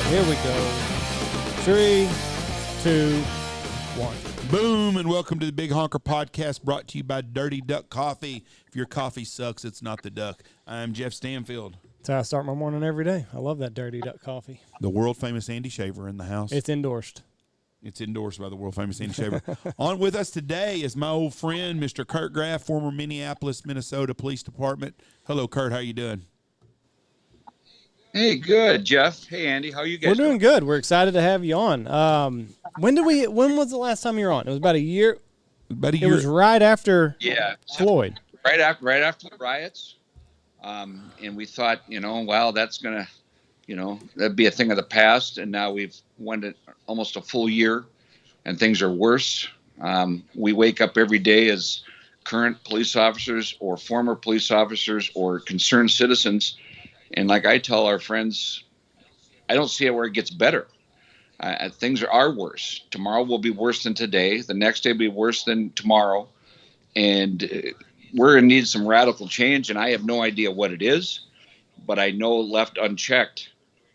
Here we go. 3, 2, 1. Boom, and welcome to the Big Honker Podcast, brought to you by Dirty Duck Coffee. If your coffee sucks, it's not the duck. I'm Jeff Stanfield. That's how I start my morning every day. I love that Dirty Duck Coffee. The world-famous Andy Shaver in the house. It's endorsed. It's endorsed by the world-famous Andy Shaver. On with us today is my old friend, Mr. Curis Graff, former Minneapolis, Minnesota Police Department. Hello, Kurt. How you doing? Hey, good, Jeff. Hey, Andy. How are you guys? We're doing good. We're excited to have you on. When was the last time you were on? It was about a year. It was right after Floyd. Right after the riots. And we thought, wow, that's going to, that'd be a thing of the past. And now we've went it almost a full year and things are worse. We wake up every day as current police officers or former police officers or concerned citizens. And like I tell our friends, I don't see it where it gets better. Things are worse. Tomorrow will be worse than today. The next day will be worse than tomorrow. And we're going to need some radical change. And I have no idea what it is. But I know left unchecked,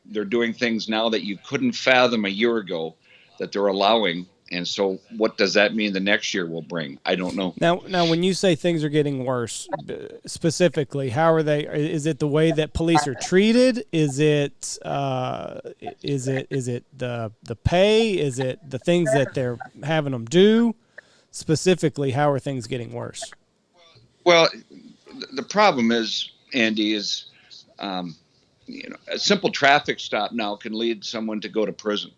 they're doing things now that you couldn't fathom a year ago that they're allowing. And so what does that mean the next year will bring? I don't know. Now, when you say things are getting worse, specifically, how are they? Is it the way that police are treated? Is it the pay? Is it the things that they're having them do? Specifically, how are things getting worse? Well, the problem is, Andy, is a simple traffic stop now can lead someone to go to prison.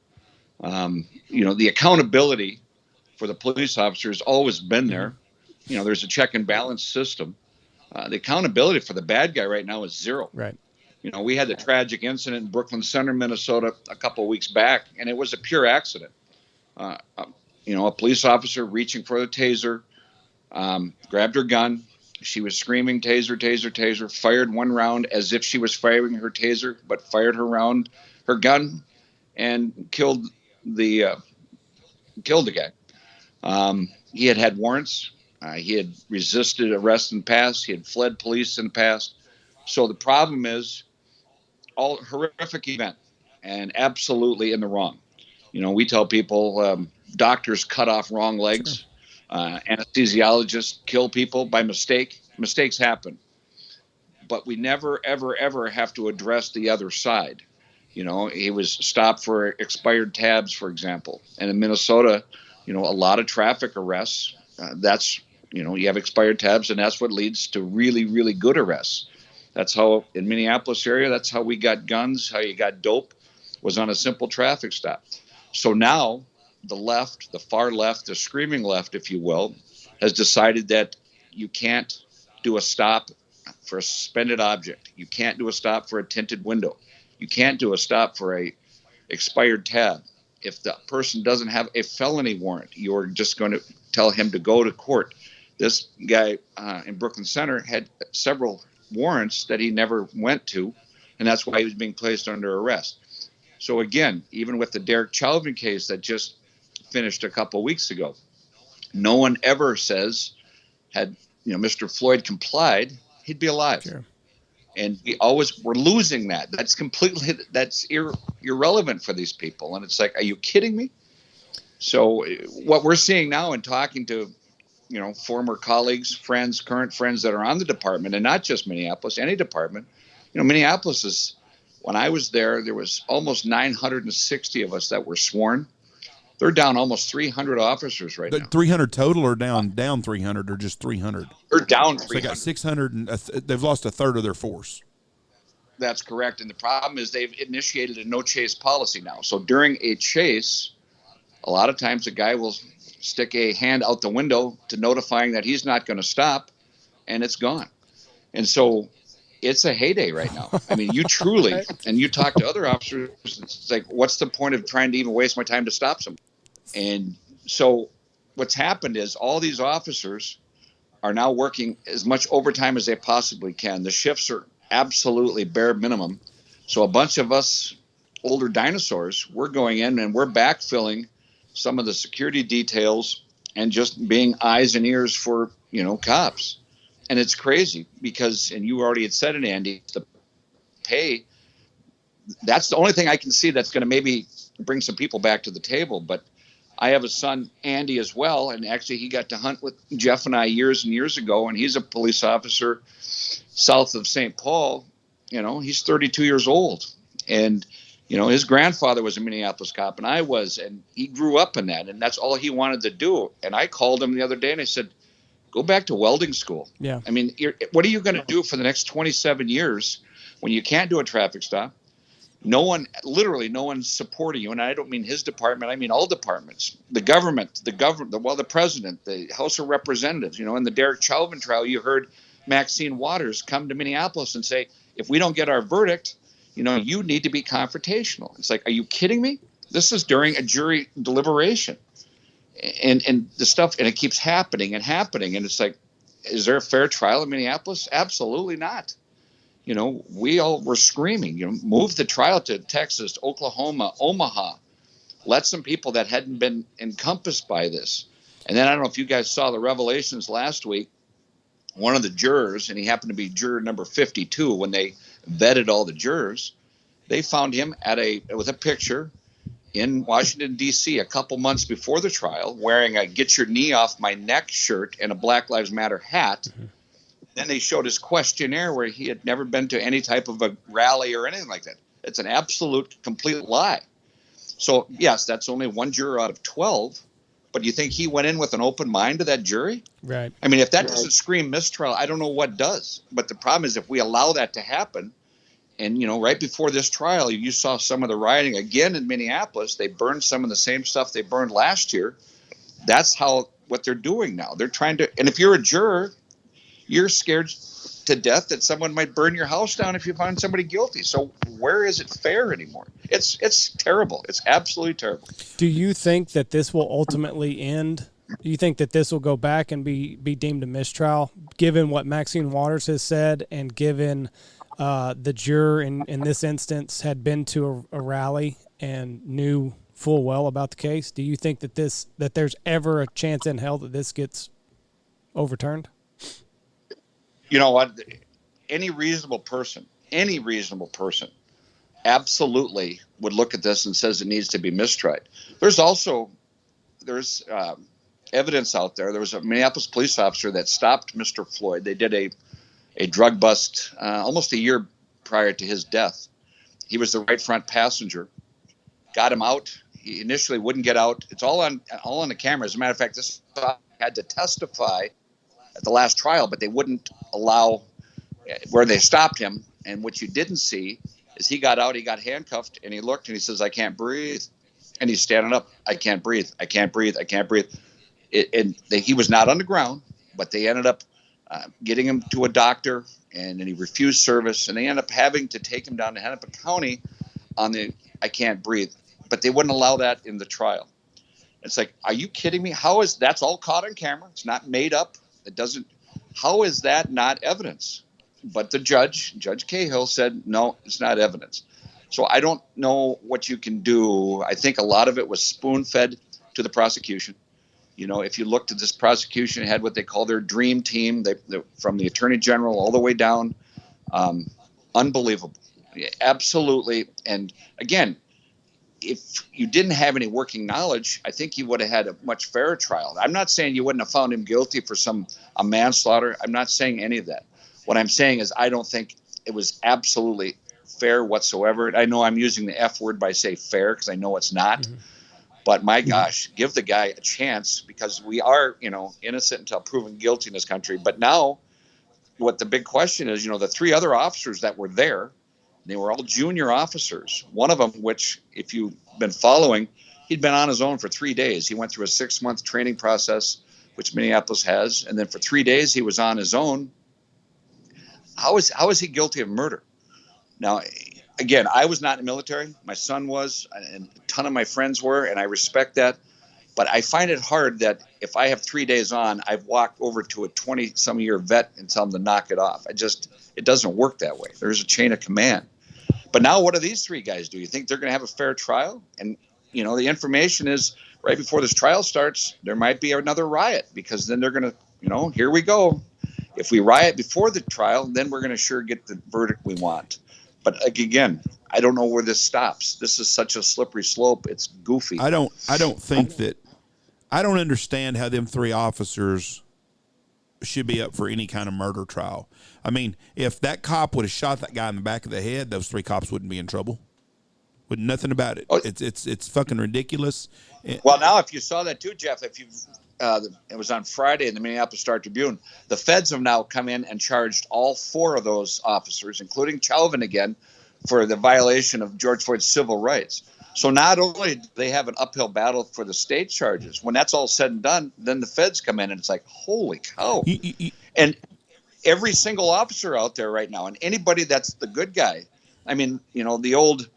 The accountability for the police officer has always been there. There's a check and balance system. The accountability for the bad guy right now is zero. Right. We had the tragic incident in Brooklyn Center, Minnesota, a couple of weeks back, and it was a pure accident. A police officer reaching for the taser, grabbed her gun. She was screaming, taser, taser, taser, fired one round as if she was firing her taser, but fired her gun, and killed the guy. He had warrants. He had resisted arrest in the past. He had fled police in the past. So the problem is all horrific event and absolutely in the wrong. We tell people doctors cut off wrong legs. Anesthesiologists kill people by mistake. Mistakes happen. But we never, ever, ever have to address the other side. He was stopped for expired tabs, for example. And in Minnesota, a lot of traffic arrests, you have expired tabs, and that's what leads to really, really good arrests. That's how, in Minneapolis area, that's how we got guns, how you got dope, was on a simple traffic stop. So now the left, the far left, the screaming left, if you will, has decided that you can't do a stop for a suspended object. You can't do a stop for a tinted window. You can't do a stop for a expired tab. If the person doesn't have a felony warrant, you're just going to tell him to go to court. This guy in Brooklyn Center had several warrants that he never went to, and that's why he was being placed under arrest. So again, even with the Derek Chauvin case that just finished a couple of weeks ago, no one ever says had Mr. Floyd complied, he'd be alive. Sure. And we're losing that. That's irrelevant for these people. And it's like, are you kidding me? So what we're seeing now and talking to, former colleagues, friends, current friends that are on the department, and not just Minneapolis, any department, Minneapolis is, when I was there was almost 960 of us that were sworn. They're down almost 300 officers right now. 300 total or down 300 or just 300? They're down 300. So they got 600 and they've lost a third of their force. That's correct. And the problem is they've initiated a no chase policy now. So during a chase, a lot of times a guy will stick a hand out the window to notifying that he's not going to stop, and it's gone. And so it's a heyday right now. I mean, you truly, and you talk to other officers, it's like, what's the point of trying to even waste my time to stop someone? And so what's happened is all these officers are now working as much overtime as they possibly can. The shifts are absolutely bare minimum. So a bunch of us older dinosaurs, we're going in and we're backfilling some of the security details and just being eyes and ears for, cops. And it's crazy because, and you already had said it, Andy, the pay that's the only thing I can see that's going to maybe bring some people back to the table. But I have a son, Andy, as well. And actually, he got to hunt with Jeff and I years and years ago. And he's a police officer south of St. Paul. He's 32 years old. And, his grandfather was a Minneapolis cop, and I was. And he grew up in that. And that's all he wanted to do. And I called him the other day and I said, go back to welding school. Yeah. I mean, what are you going to do for the next 27 years when you can't do a traffic stop? Literally no one's supporting you. And I don't mean his department. I mean all departments, the government, the president, the House of Representatives. In the Derek Chauvin trial, you heard Maxine Waters come to Minneapolis and say, if we don't get our verdict, you need to be confrontational. It's like, are you kidding me? This is during a jury deliberation. And the stuff, and it keeps happening and happening. And it's like, is there a fair trial in Minneapolis? Absolutely not. We all were screaming, move the trial to Texas, Oklahoma, Omaha. Let some people that hadn't been encompassed by this. And then I don't know if you guys saw the revelations last week. One of the jurors, and he happened to be juror number 52 when they vetted all the jurors, they found him with a picture in Washington, D.C. a couple months before the trial, wearing a "Get Your Knee Off My Neck" shirt and a Black Lives Matter hat. Mm-hmm. Then they showed his questionnaire where he had never been to any type of a rally or anything like that. It's an absolute, complete lie. So, yes, that's only one juror out of 12. But you think he went in with an open mind to that jury? Right. I mean, if that doesn't scream mistrial, I don't know what does. But the problem is if we allow that to happen, and, right before this trial, you saw some of the rioting again in Minneapolis. They burned some of the same stuff they burned last year. That's what they're doing now. They're trying to, and if you're a juror, you're scared to death that someone might burn your house down if you find somebody guilty. So where is it fair anymore? It's terrible. It's absolutely terrible. Do you think that this will ultimately end? Do you think that this will go back and be deemed a mistrial, given what Maxine Waters has said and given the juror in this instance had been to a rally and knew full well about the case? Do you think that there's ever a chance in hell that this gets overturned? You know what? Any reasonable person absolutely would look at this and says it needs to be mistried. There's evidence out there. There was a Minneapolis police officer that stopped Mr. Floyd. They did a drug bust almost a year prior to his death. He was the right front passenger. Got him out. He initially wouldn't get out. It's all on the camera. As a matter of fact, this had to testify at the last trial, but they wouldn't allow where they stopped him. And what you didn't see is he got out, he got handcuffed, and he looked and he says, "I can't breathe." And he's standing up. "I can't breathe. I can't breathe. I can't breathe." He was not on the ground, but they ended up getting him to a doctor, and then he refused service, and they ended up having to take him down to Hennepin County on the "I can't breathe." But they wouldn't allow that in the trial. It's like, are you kidding me? That's all caught on camera? It's not made up. How is that not evidence? But the Judge Cahill said, no, it's not evidence. So I don't know what you can do. I think a lot of it was spoon-fed to the prosecution. If you looked at this prosecution, it had what they call their dream team, from the attorney general all the way down. Unbelievable. Absolutely. And again, if you didn't have any working knowledge, I think you would have had a much fairer trial. I'm not saying you wouldn't have found him guilty for a manslaughter. I'm not saying any of that. What I'm saying is I don't think it was absolutely fair whatsoever. I know I'm using the F word by say fair because I know it's not. Mm-hmm. But my gosh, give the guy a chance, because we are, innocent until proven guilty in this country. But now what the big question is, the three other officers that were there, they were all junior officers. One of them, which if you've been following, he'd been on his own for 3 days. He went through a 6-month training process, which Minneapolis has. And then for 3 days, he was on his own. How is he guilty of murder? Now, again, I was not in the military. My son was, and a ton of my friends were, and I respect that. But I find it hard that if I have 3 days on, I've walked over to a 20-some-year vet and tell him to knock it off. It doesn't work that way. There's a chain of command. But now what do these three guys do? You think they're going to have a fair trial? And, the information is right before this trial starts, there might be another riot, because then they're going to, here we go. If we riot before the trial, then we're going to sure get the verdict we want. But again, I don't know where this stops. This is such a slippery slope. It's goofy. I don't think that, I don't understand how them 3 officers should be up for any kind of murder trial. I mean, if that cop would have shot that guy in the back of the head, those 3 cops wouldn't be in trouble. With nothing about it. It's fucking ridiculous. Well, now if you saw that too, Jeff, if you it was on Friday in the Minneapolis Star-Tribune, the feds have now come in and charged all 4 of those officers, including Chauvin again, for the violation of George Floyd's civil rights. So not only do they have an uphill battle for the state charges, when that's all said and done, then the feds come in and it's like, holy cow. And every single officer out there right now, and anybody that's the good guy, I mean, you know, the old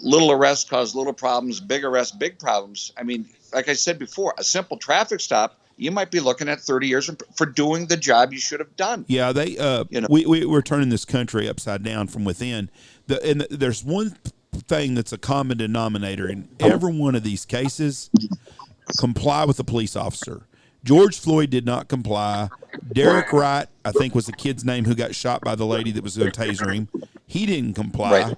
little arrests cause little problems, big arrests, big problems. I mean, like I said before, a simple traffic stop, you might be looking at 30 years for doing the job you should have done. Yeah, they you know, we're turning this country upside down from within. There's one thing that's a common denominator in every one of these cases: comply with the police officer. George Floyd did not comply. Derek Wright, I think was the kid's name who got shot by the lady that was going to taser him. He didn't comply. Right.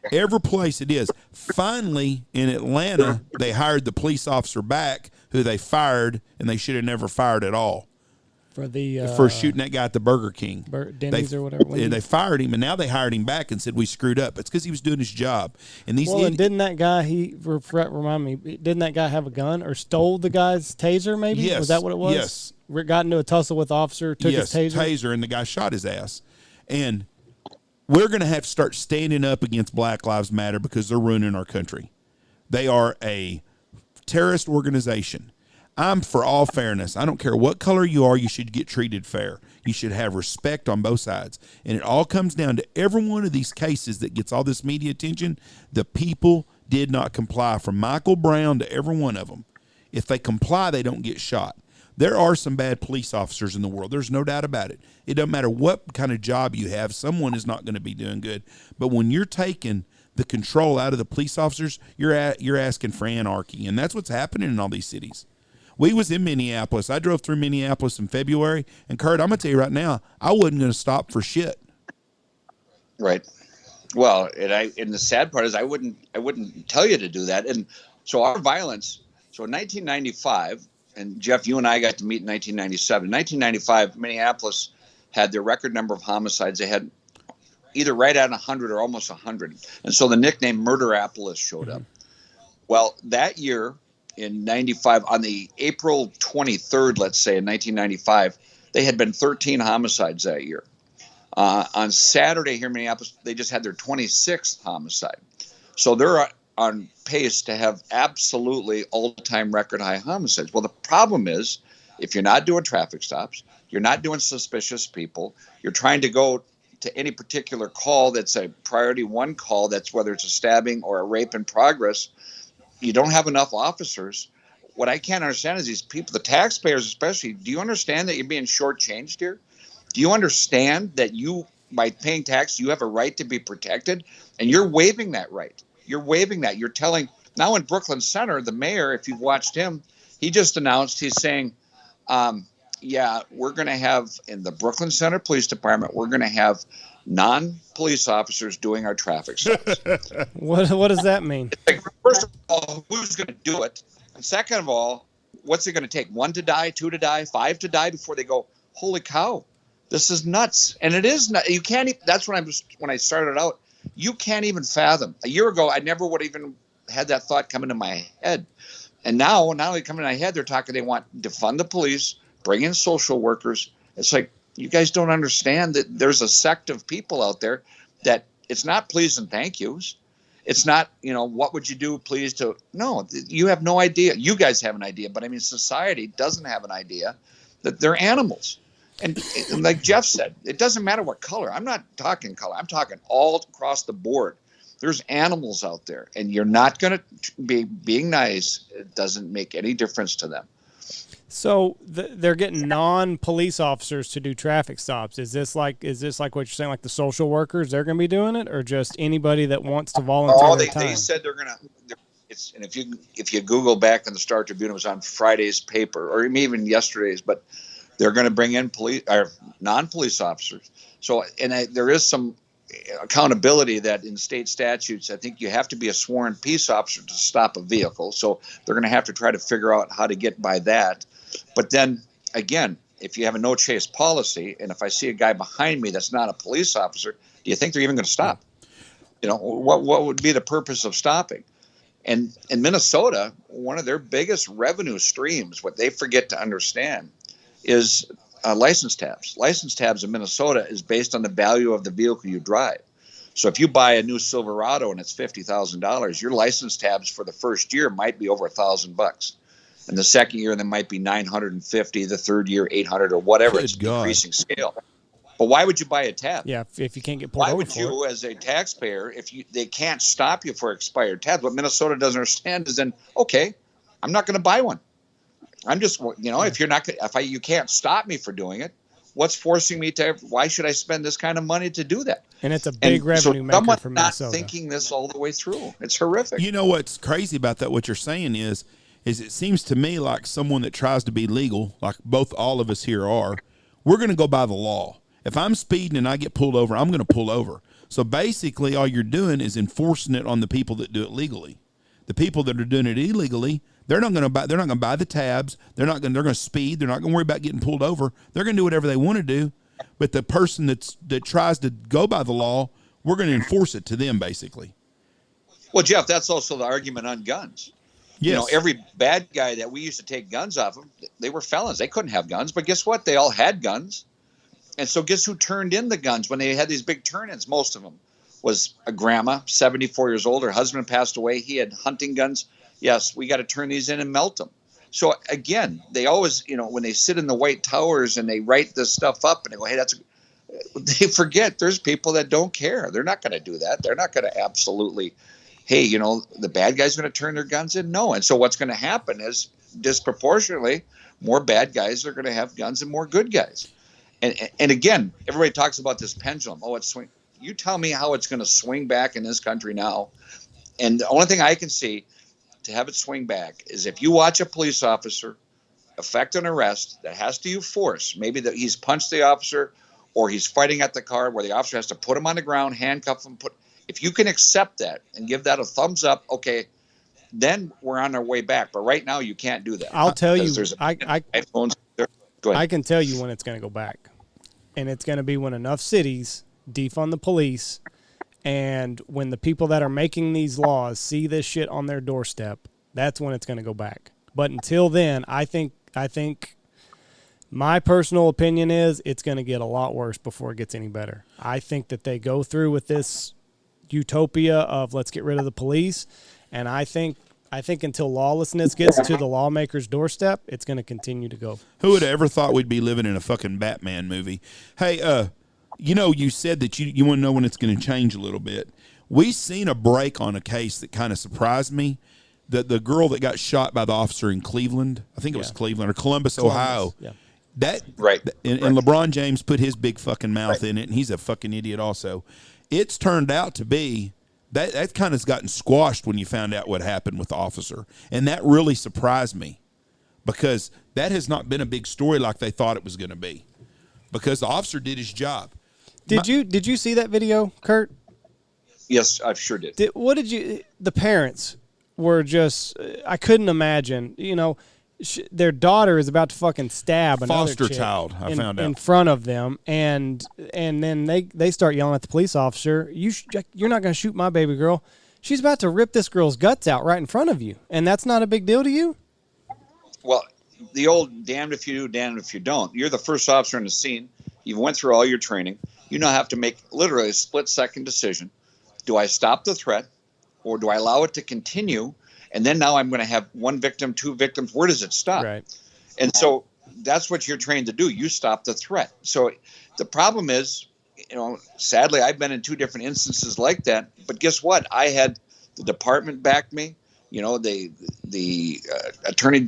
Every place it is. Finally, in Atlanta, they hired the police officer back who they fired, and they should have never fired at all. For shooting that guy at the Burger King. Denny's or whatever. They fired him, and now they hired him back and said, we screwed up. It's because he was doing his job. And these and didn't that guy, remind me, didn't that guy have a gun or stole the guy's taser maybe? Yes. Was that what it was? Yes. Got into a tussle with the officer, took his taser? And the guy shot his ass. And we're going to have to start standing up against Black Lives Matter because they're ruining our country. They are a terrorist organization. I'm for all fairness. I don't care what color you are, you should get treated fair. You should have respect on both sides. And it all comes down to every one of these cases that gets all this media attention. The people did not comply, from Michael Brown to every one of them. If they comply, they don't get shot. There are some bad police officers in the world. There's no doubt about it. It doesn't matter what kind of job you have. Someone is not going to be doing good. But when you're taking the control out of the police officers, you're asking for anarchy. And that's what's happening in all these cities. We was in Minneapolis. I drove through Minneapolis in February. And, Kurt, I'm going to tell you right now, I wasn't going to stop for shit. Right. Well, and the sad part is I wouldn't tell you to do that. And so our violence, so in 1995, and Jeff, you and I got to meet in 1997. In 1995, Minneapolis had their record number of homicides. They had either right at 100 or almost 100. And so the nickname Murderapolis showed up. Well, that year in 95, on the April 23rd, let's say in 1995, they had been 13 homicides that year. On Saturday here in Minneapolis, they just had their 26th homicide. So they're on pace to have absolutely all-time record high homicides. Well, the problem is, if you're not doing traffic stops, you're not doing suspicious people, you're trying to go to any particular call that's a priority 1 call, that's whether it's a stabbing or a rape in progress, you don't have enough officers. What I can't understand is these people, the taxpayers especially, do you understand that you're being shortchanged here? Do you understand that you, by paying tax, you have a right to be protected? And you're waiving that right. You're waiving that. You're telling, now in Brooklyn Center, the mayor, if you've watched him, he just announced, he's saying, yeah, we're going to have, in the Brooklyn Center Police Department, we're going to have non-police officers doing our traffic stops. What does that mean? Like, first of all, who's going to do it? And second of all, what's it going to take? 1 to die, 2 to die, 5 to die before they go, holy cow, this is nuts. And it is not. You can't. That's when I started out. You can't even fathom. A year ago, I never would have even had that thought come into my head. And now, not only coming into my head, they're talking. They want to defund the police, bring in social workers. It's like, you guys don't understand that there's a sect of people out there that it's not please and thank yous. It's not, what would you do, please, to, no, you have no idea. You guys have an idea, but I mean, society doesn't have an idea that they're animals. And like Jeff said, it doesn't matter what color. I'm not talking color. I'm talking all across the board. There's animals out there, and you're not going to be being nice. It doesn't make any difference to them. So they're getting non-police officers to do traffic stops. Is this like what you're saying, like the social workers? They're going to be doing it, or just anybody that wants to volunteer their time? They said they're going to. And if you Google back in the Star Tribune, it was on Friday's paper, or even yesterday's, but they're going to bring in police or non-police officers. So, and there is some accountability that in state statutes, I think you have to be a sworn peace officer to stop a vehicle. So they're going to have to try to figure out how to get by that. But then again, if you have a no chase policy, and if I see a guy behind me that's not a police officer, do you think they're even going to stop? You know, what would be the purpose of stopping? And in Minnesota, one of their biggest revenue streams, what they forget to understand, is license tabs. License tabs in Minnesota is based on the value of the vehicle you drive. So if you buy a new Silverado and it's $50,000, your license tabs for the first year might be over $1,000, and the second year they might be $950, the third year $800 or whatever. It's decreasing scale. But why would you buy a tab? Yeah, if you can't get pulled over for it. Why would you, as a taxpayer, they can't stop you for expired tabs? What Minnesota doesn't understand is then, okay, I'm not going to buy one. I'm just, if you're not, you can't stop me for doing it. What's forcing me to? Why should I spend this kind of money to do that? And it's a big revenue maker for Minnesota. Not thinking this all the way through. It's horrific. You know what's crazy about that? What you're saying is it seems to me like someone that tries to be legal, like all of us here are. We're going to go by the law. If I'm speeding and I get pulled over, I'm going to pull over. So basically, all you're doing is enforcing it on the people that do it legally. The people that are doing it illegally, they're not going to buy. They're not going to buy the tabs. They're going to speed. They're not going to worry about getting pulled over. They're going to do whatever they want to do. But the person that tries to go by the law, we're going to enforce it to them, basically. Well, Jeff, that's also the argument on guns. Yes. Every bad guy that we used to take guns off of, they were felons. They couldn't have guns. But guess what? They all had guns. And so guess who turned in the guns when they had these big turn-ins? Most of them was a grandma, 74 years old. Her husband passed away. He had hunting guns. Yes, we got to turn these in and melt them. So again, they always, when they sit in the White Towers and they write this stuff up and they go, hey, they forget there's people that don't care. They're not going to do that. They're not going to absolutely, hey, the bad guy's going to turn their guns in. No. And so what's going to happen is disproportionately more bad guys are going to have guns and more good guys. And again, everybody talks about this pendulum. Oh, it's swing. You tell me how it's going to swing back in this country now. And the only thing I can see to have it swing back is if you watch a police officer effect an arrest that has to use force, maybe that he's punched the officer or he's fighting at the car where the officer has to put him on the ground, handcuff him. If you can accept that and give that a thumbs up, okay, then we're on our way back. But right now, you can't do that. I'll tell you, iPhones there. Go ahead. I can tell you when it's going to go back. And it's going to be when enough cities defund the police, and when the people that are making these laws see this shit on their doorstep, that's when it's going to go back. But until then, I think my personal opinion is it's going to get a lot worse before it gets any better. I think that they go through with this utopia of let's get rid of the police, and I think until lawlessness gets to the lawmaker's doorstep, it's going to continue to go. Who would have ever thought we'd be living in a fucking Batman movie? Hey, you said that you want to know when it's going to change a little bit. We seen a break on a case that kind of surprised me. The girl that got shot by the officer in Cleveland, I think it was Cleveland or Columbus, Ohio. Yeah. And LeBron James put his big fucking mouth in it, and he's a fucking idiot also. It's turned out to be that kind of has gotten squashed when you found out what happened with the officer. And that really surprised me because that has not been a big story like they thought it was going to be because the officer did his job. Did you see that video, Kurt? Yes, I sure did. The parents were just, I couldn't imagine, their daughter is about to fucking stab another foster chick child. I found out in front of them, and then they start yelling at the police officer. You're not going to shoot my baby girl. She's about to rip this girl's guts out right in front of you, and that's not a big deal to you. Well, the old damned if you do, damned if you don't. You're the first officer in the scene. You went through all your training. You now have to make literally a split-second decision. Do I stop the threat, or do I allow it to continue? And then now I'm going to have one victim, two victims. Where does it stop? Right. And so that's what you're trained to do. You stop the threat. So the problem is, sadly, I've been in two different instances like that. But guess what? I had the department back me. The attorney,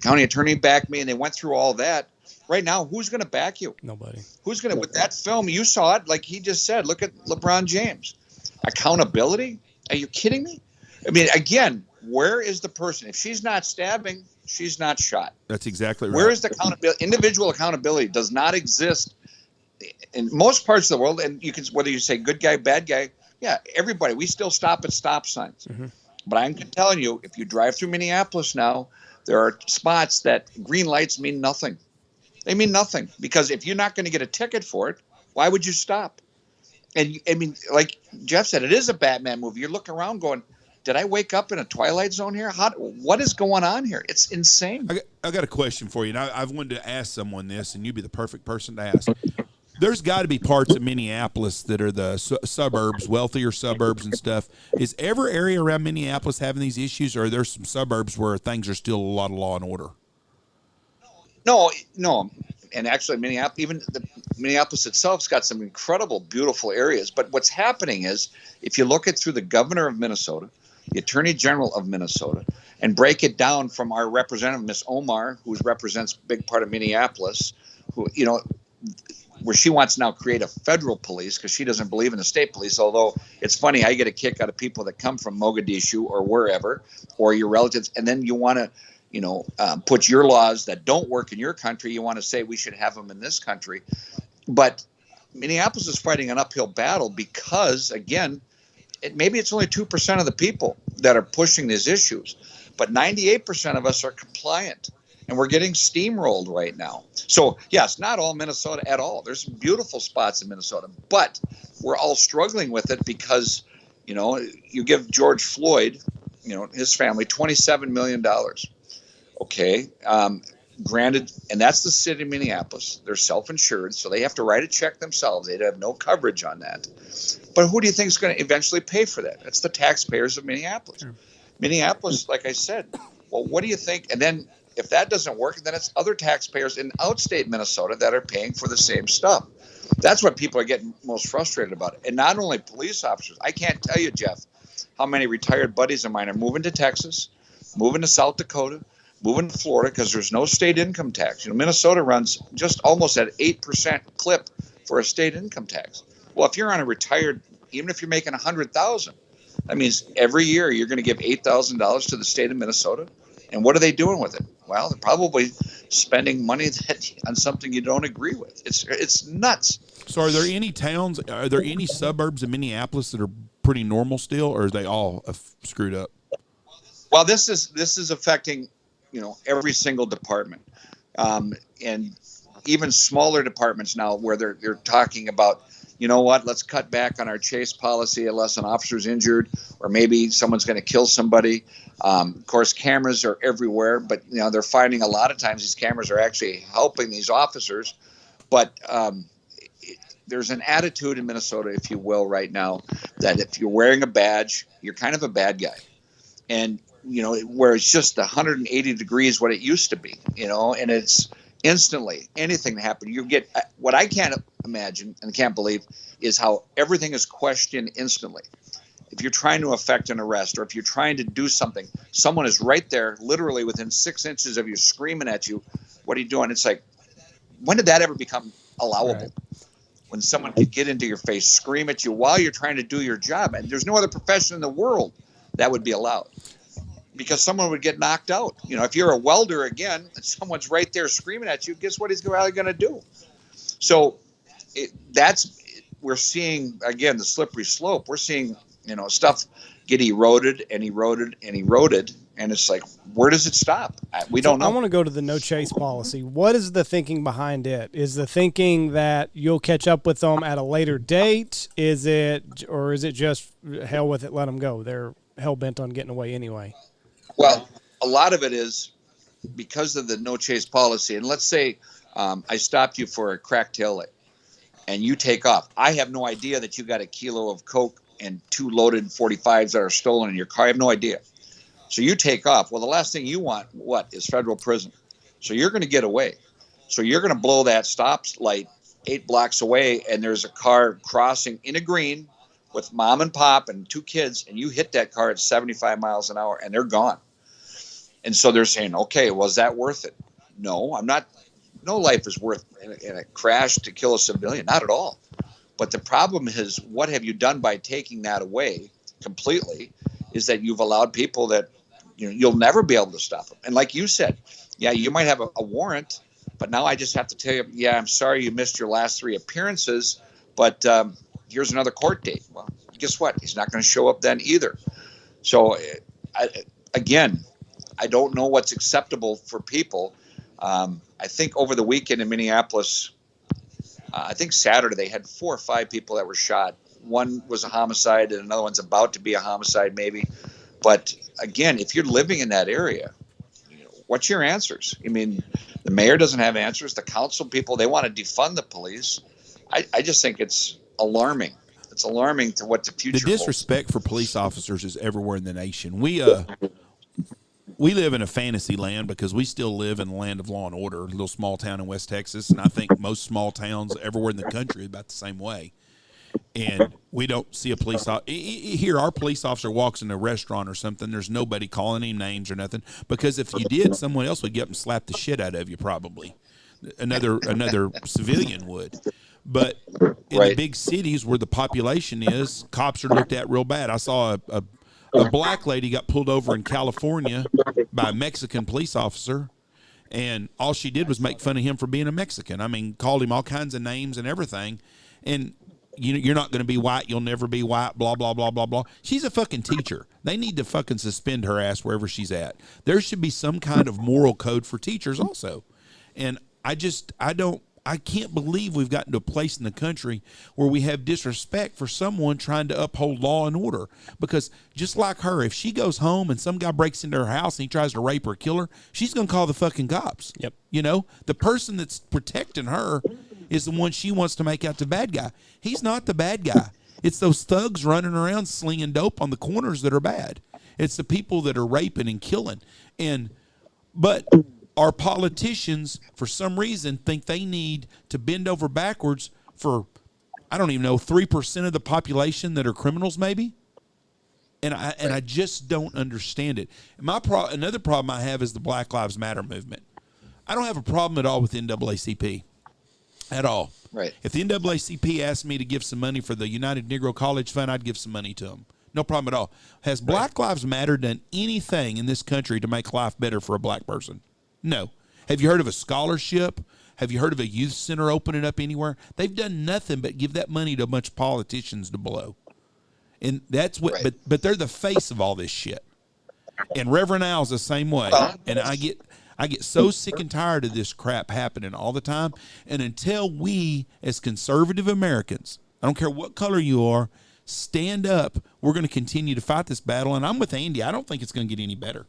county attorney backed me, and they went through all that. Right now, who's going to back you? Nobody. Who's going to? With that film, you saw it. Like he just said, look at LeBron James. Accountability? Are you kidding me? I mean, again, where is the person? If she's not stabbing, she's not shot. That's exactly right. Where is the accountability? Individual accountability does not exist in most parts of the world, and you can, whether you say good guy, bad guy, yeah, everybody, we still stop at stop signs. Mm-hmm. But I'm telling you, if you drive through Minneapolis now, there are spots that green lights mean nothing. They mean nothing, because if you're not going to get a ticket for it, why would you stop? And I mean, like Jeff said, it is a Batman movie. You're looking around going, did I wake up in a Twilight Zone here? What is going on here? It's insane. I got a question for you, and I've wanted to ask someone this, and you'd be the perfect person to ask. There's got to be parts of Minneapolis that are the suburbs, wealthier suburbs and stuff. Is every area around Minneapolis having these issues, or are there some suburbs where things are still a lot of law and order? No. And actually, Minneapolis itself's got some incredible, beautiful areas. But what's happening is, if you look at through the governor of Minnesota, the attorney general of Minnesota, and break it down from our representative, Miss Omar, who represents a big part of Minneapolis, who, where she wants to now create a federal police because she doesn't believe in the state police. Although it's funny, I get a kick out of people that come from Mogadishu or wherever, or your relatives, and then you want to, put your laws that don't work in your country. You want to say we should have them in this country. But Minneapolis is fighting an uphill battle because, again, maybe it's only 2% of the people that are pushing these issues, but 98% of us are compliant, and we're getting steamrolled right now. So, yes, not all Minnesota at all. There's some beautiful spots in Minnesota, but we're all struggling with it because, you give George Floyd, his family, $27 million. Okay. Granted, and that's the city of Minneapolis. They're self-insured, so they have to write a check themselves. They have no coverage on that. But who do you think is going to eventually pay for that? It's the taxpayers of Minneapolis. Sure. Minneapolis, like I said, well, what do you think? And then if that doesn't work, then it's other taxpayers in outstate Minnesota that are paying for the same stuff. That's what people are getting most frustrated about. And not only police officers. I can't tell you, Jeff, how many retired buddies of mine are moving to Texas, moving to South Dakota, moving to Florida because there's no state income tax. Minnesota runs just almost at 8% clip for a state income tax. Well, if you're on a retired, even if you're making $100,000, that means every year you're going to give $8,000 to the state of Minnesota. And what are they doing with it? Well, they're probably spending money on something you don't agree with. It's nuts. So are there any suburbs in Minneapolis that are pretty normal still, or are they all screwed up? Well, this is affecting every single department, and even smaller departments now, where they're talking about, let's cut back on our chase policy unless an officer's injured or maybe someone's going to kill somebody. Of course, cameras are everywhere, but they're finding a lot of times these cameras are actually helping these officers. But there's an attitude in Minnesota, if you will, right now, that if you're wearing a badge, you're kind of a bad guy, and where it's just 180 degrees what it used to be, and it's instantly anything that happened. You get what I can't imagine and can't believe is how everything is questioned instantly. If you're trying to effect an arrest or if you're trying to do something, someone is right there, literally within 6 inches of you, screaming at you, what are you doing? It's like, when did that ever become allowable? Right. When someone could get into your face, scream at you while you're trying to do your job. And there's no other profession in the world that would be allowed, because someone would get knocked out. If you're a welder, again, and someone's right there screaming at you, guess what he's really going to do? So we're seeing, again, the slippery slope. We're seeing, stuff get eroded and eroded and eroded. And it's like, where does it stop? We don't know. I want to go to the no chase policy. What is the thinking behind it? Is the thinking that you'll catch up with them at a later date? Is it just hell with it, let them go? They're hell bent on getting away anyway. Well, a lot of it is because of the no chase policy. And let's say I stopped you for a crack tail light and you take off. I have no idea that you got a kilo of Coke and 2 loaded 45s that are stolen in your car. I have no idea. So you take off. Well, the last thing you want, is federal prison. So you're going to get away. So you're going to blow that stop light 8 blocks away, and there's a car crossing in a green with mom and pop and 2 kids, and you hit that car at 75 miles an hour, and they're gone. And so they're saying, okay, well, is that worth it? No, I'm not. No life is worth in a crash to kill a civilian. Not at all. But the problem is, what have you done by taking that away completely, is that you've allowed people that you'll never be able to stop them. And like you said, yeah, you might have a warrant, But now I just have to tell you, yeah, I'm sorry you missed your last 3 appearances, but here's another court date. Well, guess what? He's not going to show up then either. So, again, I don't know what's acceptable for people. I think over the weekend in Minneapolis, I think Saturday, they had 4 or 5 people that were shot. One was a homicide and another one's about to be a homicide maybe. But again, if you're living in that area, what's your answers? I mean, the mayor doesn't have answers. The council people, they want to defund the police. I just think it's alarming. It's alarming to what the future The disrespect for police officers is everywhere in the nation. We live in a fantasy land because we still live in the land of law and order, a little small town in West Texas, and I think most small towns everywhere in the country are about the same way. And we don't see a police here. Our police officer walks in a restaurant or something. There's nobody calling him names or nothing, because if you did, someone else would get up and slap the shit out of you. Probably another civilian would. But in the big cities where the population is, cops are looked at real bad. I saw a black lady got pulled over in California by a Mexican police officer, and all she did was make fun of him for being a Mexican. I mean, called him all kinds of names and everything. And you're not going to be white. You'll never be white, blah, blah, blah, blah, blah. She's a fucking teacher. They need to fucking suspend her ass wherever she's at. There should be some kind of moral code for teachers also. And I can't believe we've gotten to a place in the country where we have disrespect for someone trying to uphold law and order. Because just like her, if she goes home and some guy breaks into her house and he tries to rape her or kill her, she's going to call the fucking cops. Yep. The person that's protecting her is the one she wants to make out the bad guy. He's not the bad guy. It's those thugs running around slinging dope on the corners that are bad. It's the people that are raping and killing. But our politicians, for some reason, think they need to bend over backwards for, I don't even know, 3% of the population that are criminals, maybe. And I just don't understand it. Another problem I have is the Black Lives Matter movement. I don't have a problem at all with NAACP. At all. Right. If the NAACP asked me to give some money for the United Negro College Fund, I'd give some money to them. No problem at all. Has Black Lives Matter done anything in this country to make life better for a black person? No. Have you heard of a scholarship? Have you heard of a youth center opening up anywhere? They've done nothing but give that money to a bunch of politicians to blow. And that's what, but they're the face of all this shit. And Reverend Al's the same way. And I get so sick and tired of this crap happening all the time. And until we, as conservative Americans, I don't care what color you are, stand up, we're going to continue to fight this battle. And I'm with Andy. I don't think it's going to get any better.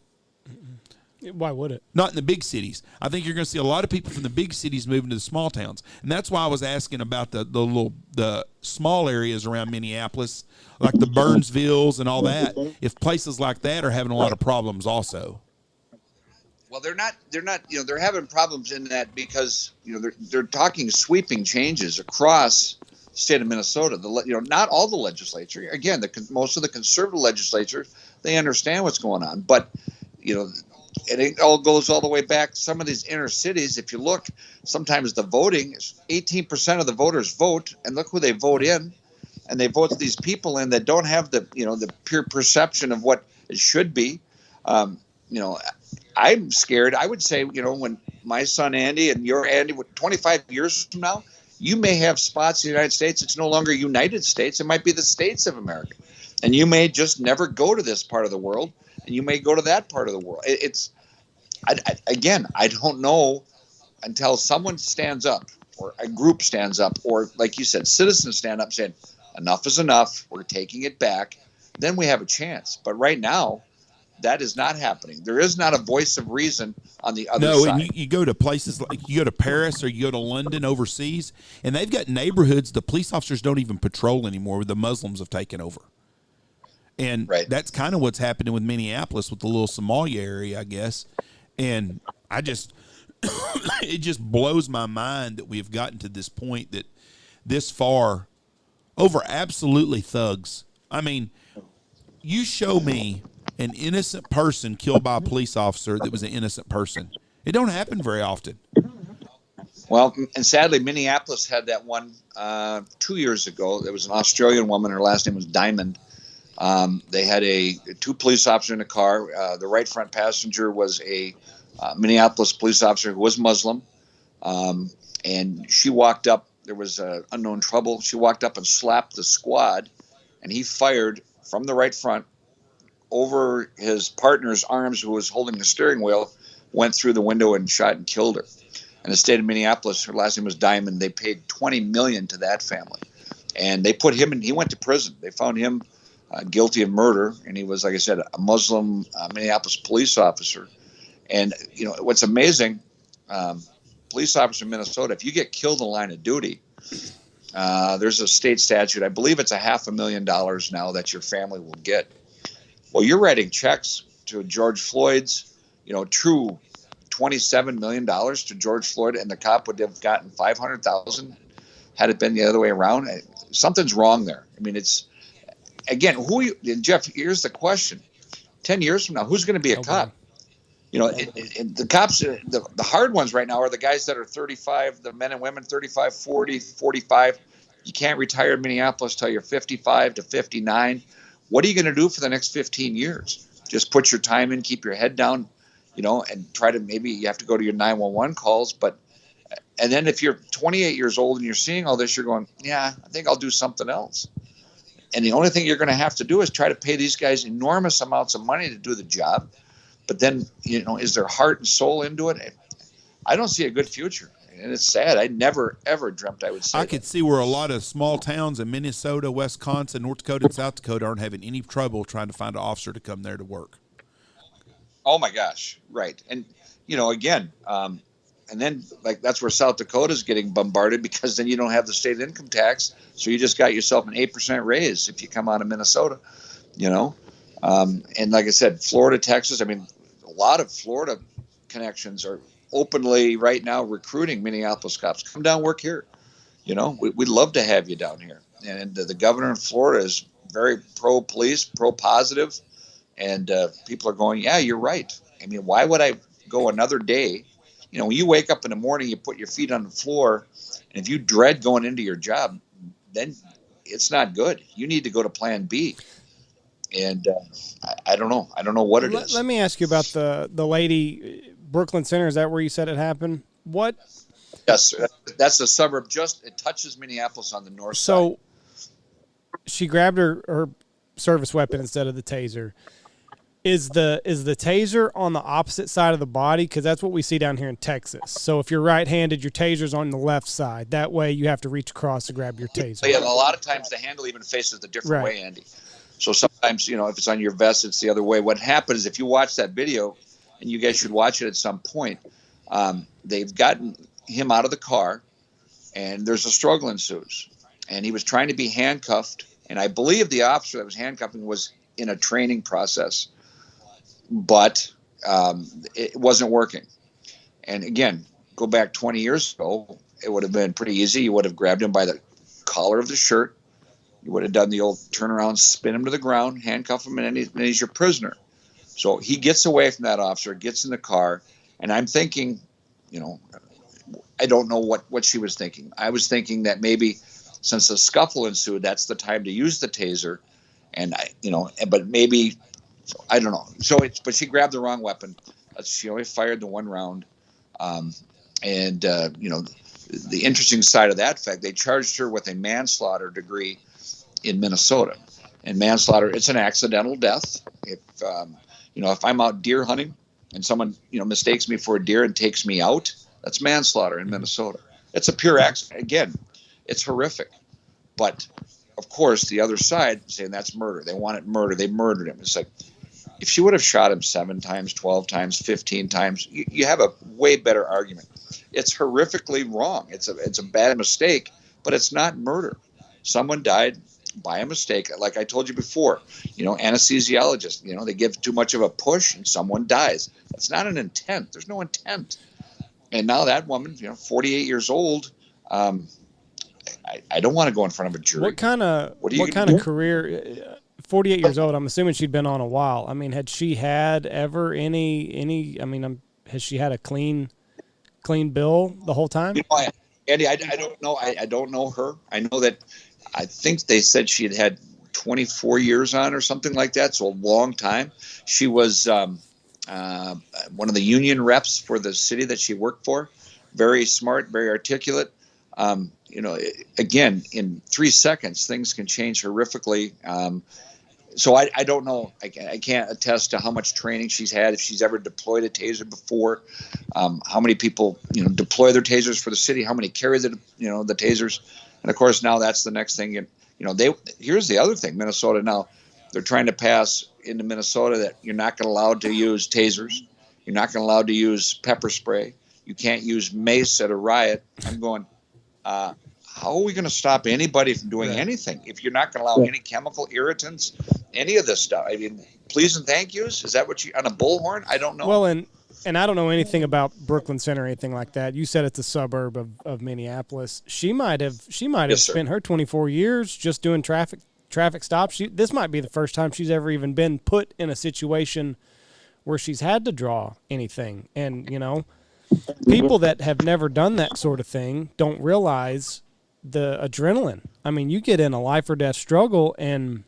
Why would it? Not in the big cities. I think you're going to see a lot of people from the big cities moving to the small towns. And that's why I was asking about the small areas around Minneapolis, like the Burnsvilles and all that, if places like that are having a lot of problems also. Well, they're not, they're having problems in that because, they're talking sweeping changes across the state of Minnesota. Not all the legislature. Again, most of the conservative legislatures, they understand what's going on. But, it all goes all the way back. Some of these inner cities, if you look, sometimes the voting is 18% of the voters vote, and look who they vote in. And they vote these people in that don't have the pure perception of what it should be. I'm scared. I would say, when my son Andy and your Andy, 25 years from now, you may have spots in the United States. It's no longer United States. It might be the states of America. And you may just never go to this part of the world, and you may go to that part of the world. I don't know until someone stands up, or a group stands up, or like you said, citizens stand up saying, enough is enough. We're taking it back. Then we have a chance. But right now, that is not happening. There is not a voice of reason on the other side. No, and you go to places like you go to Paris or you go to London overseas, and they've got neighborhoods the police officers don't even patrol anymore. The Muslims have taken over. And that's kind of what's happening with Minneapolis with the little Somalia area, I guess. And it just blows my mind that we have gotten to this point, that this far over absolutely thugs. I mean, you show me an innocent person killed by a police officer that was an innocent person. It don't happen very often. Well, and sadly, Minneapolis had that one 2 years ago. There was an Australian woman. Her last name was Diamond. They had two police officers in a car. The right front passenger was a Minneapolis police officer who was Muslim. And she walked up. There was unknown trouble. She walked up and slapped the squad, and he fired from the right front over his partner's arms, who was holding the steering wheel, went through the window and shot and killed her. And the state of Minneapolis, her last name was Diamond, they paid $20 million to that family. And they put him in, he went to prison. They found him guilty of murder. And he was, like I said, a Muslim Minneapolis police officer. And, you know, what's amazing, police officer in Minnesota, if you get killed in the line of duty, there's a state statute. I believe it's $500,000 now that your family will get. Well, you're writing checks to George Floyd's, you know, true $27 million to George Floyd, and the cop would have gotten $500,000 had it been the other way around. Something's wrong there. I mean, it's, again, Jeff, here's the question. 10 years from now, who's going to be a cop? You know, the cops, the hard ones right now are the guys that are 35, the men and women, 35, 40, 45. You can't retire in Minneapolis till you're 55 to 59. What are you going to do for the next 15 years? Just put your time in, keep your head down, you know, and try to, maybe you have to go to your 911 calls. But, and then if you're 28 years old and you're seeing all this, you're going, yeah, I think I'll do something else. And the only thing you're going to have to do is try to pay these guys enormous amounts of money to do the job. But then, you know, is their heart and soul into it? I don't see a good future. And it's sad. I never, ever dreamt I would say I could see where a lot of small towns in Minnesota, Wisconsin, North Dakota, and South Dakota aren't having any trouble trying to find an officer to come there to work. Oh, my gosh. Right. And, you know, again, and then, like, that's where South Dakota is getting bombarded, because then you don't have the state income tax. So you just got yourself an 8% raise if you come out of Minnesota, you know. And like I said, Florida, Texas, I mean, a lot of Florida connections are openly right now recruiting Minneapolis cops. Come down, work here. You know, we'd love to have you down here. And the governor in Florida is very pro-police, pro-positive. And people are going, yeah, you're right. I mean, why would I go another day? You know, when you wake up in the morning, you put your feet on the floor, and if you dread going into your job, then it's not good. You need to go to plan B. And I don't know. I don't know what it is. Let me ask you about the lady, Brooklyn Center. Is that where you said it happened? What? Yes, that's the suburb. It touches Minneapolis on the north side. So she grabbed her service weapon instead of the taser. Is the taser on the opposite side of the body? Because that's what we see down here in Texas. So if you're right-handed, your taser's on the left side. That way you have to reach across to grab your taser. Yeah, a lot of times the handle even faces a different way, Andy. So sometimes, you know, if it's on your vest, it's the other way. What happens, if you watch that video, and you guys should watch it at some point, they've gotten him out of the car, and there's a struggle ensues. And he was trying to be handcuffed, and I believe the officer that was handcuffing was in a training process, but it wasn't working. And again, go back 20 years ago, it would have been pretty easy. You would have grabbed him by the collar of the shirt. You would have done the old turnaround, spin him to the ground, handcuff him, and he's your prisoner. So he gets away from that officer, gets in the car, and I'm thinking, you know, I don't know what she was thinking. I was thinking that maybe since the scuffle ensued, that's the time to use the taser, and but maybe, I don't know. But she grabbed the wrong weapon. She only fired the one round, you know, the interesting side of that fact, they charged her with a manslaughter degree in Minnesota, and manslaughter, it's an accidental death. If I'm out deer hunting and someone, you know, mistakes me for a deer and takes me out, that's manslaughter in Minnesota. It's a pure accident. Again, it's horrific. But of course, the other side saying that's murder. They want it murder. They murdered him. It's like, if she would have shot him 7 times, 12 times, 15 times, you have a way better argument. It's horrifically wrong. It's a bad mistake, but it's not murder. Someone died by a mistake. Like I told you before, you know, anesthesiologists, you know, they give too much of a push and someone dies. That's not an intent. There's no intent. And now that woman, you know, 48 years old, I don't want to go in front of a jury. What kind of career? 48 years old. I'm assuming she'd been on a while. I mean, had she had ever any? I mean, has she had a clean bill the whole time? You know, Andy, I don't know. I don't know her. I know that. I think they said she had 24 years on or something like that. So a long time. She was one of the union reps for the city that she worked for. very smart, very articulate. Again, in 3 seconds, things can change horrifically. So I don't know. I can't attest to how much training she's had, if she's ever deployed a taser before, how many people, deploy their tasers for the city, how many carry the tasers. And of course, now that's the next thing. Here's the other thing. Minnesota now, they're trying to pass into Minnesota that you're not going to allow to use tasers. You're not going to allow to use pepper spray. You can't use mace at a riot. I'm going, how are we going to stop anybody from doing anything if you're not going to allow any chemical irritants, any of this stuff? I mean, please and thank yous. Is that what you on a bullhorn? I don't know. Well, and I don't know anything about Brooklyn Center or anything like that. You said it's a suburb of Minneapolis. She might have spent her 24 years just doing traffic stops. This might be the first time she's ever even been put in a situation where she's had to draw anything. And people that have never done that sort of thing don't realize the adrenaline. I mean, you get in a life or death struggle and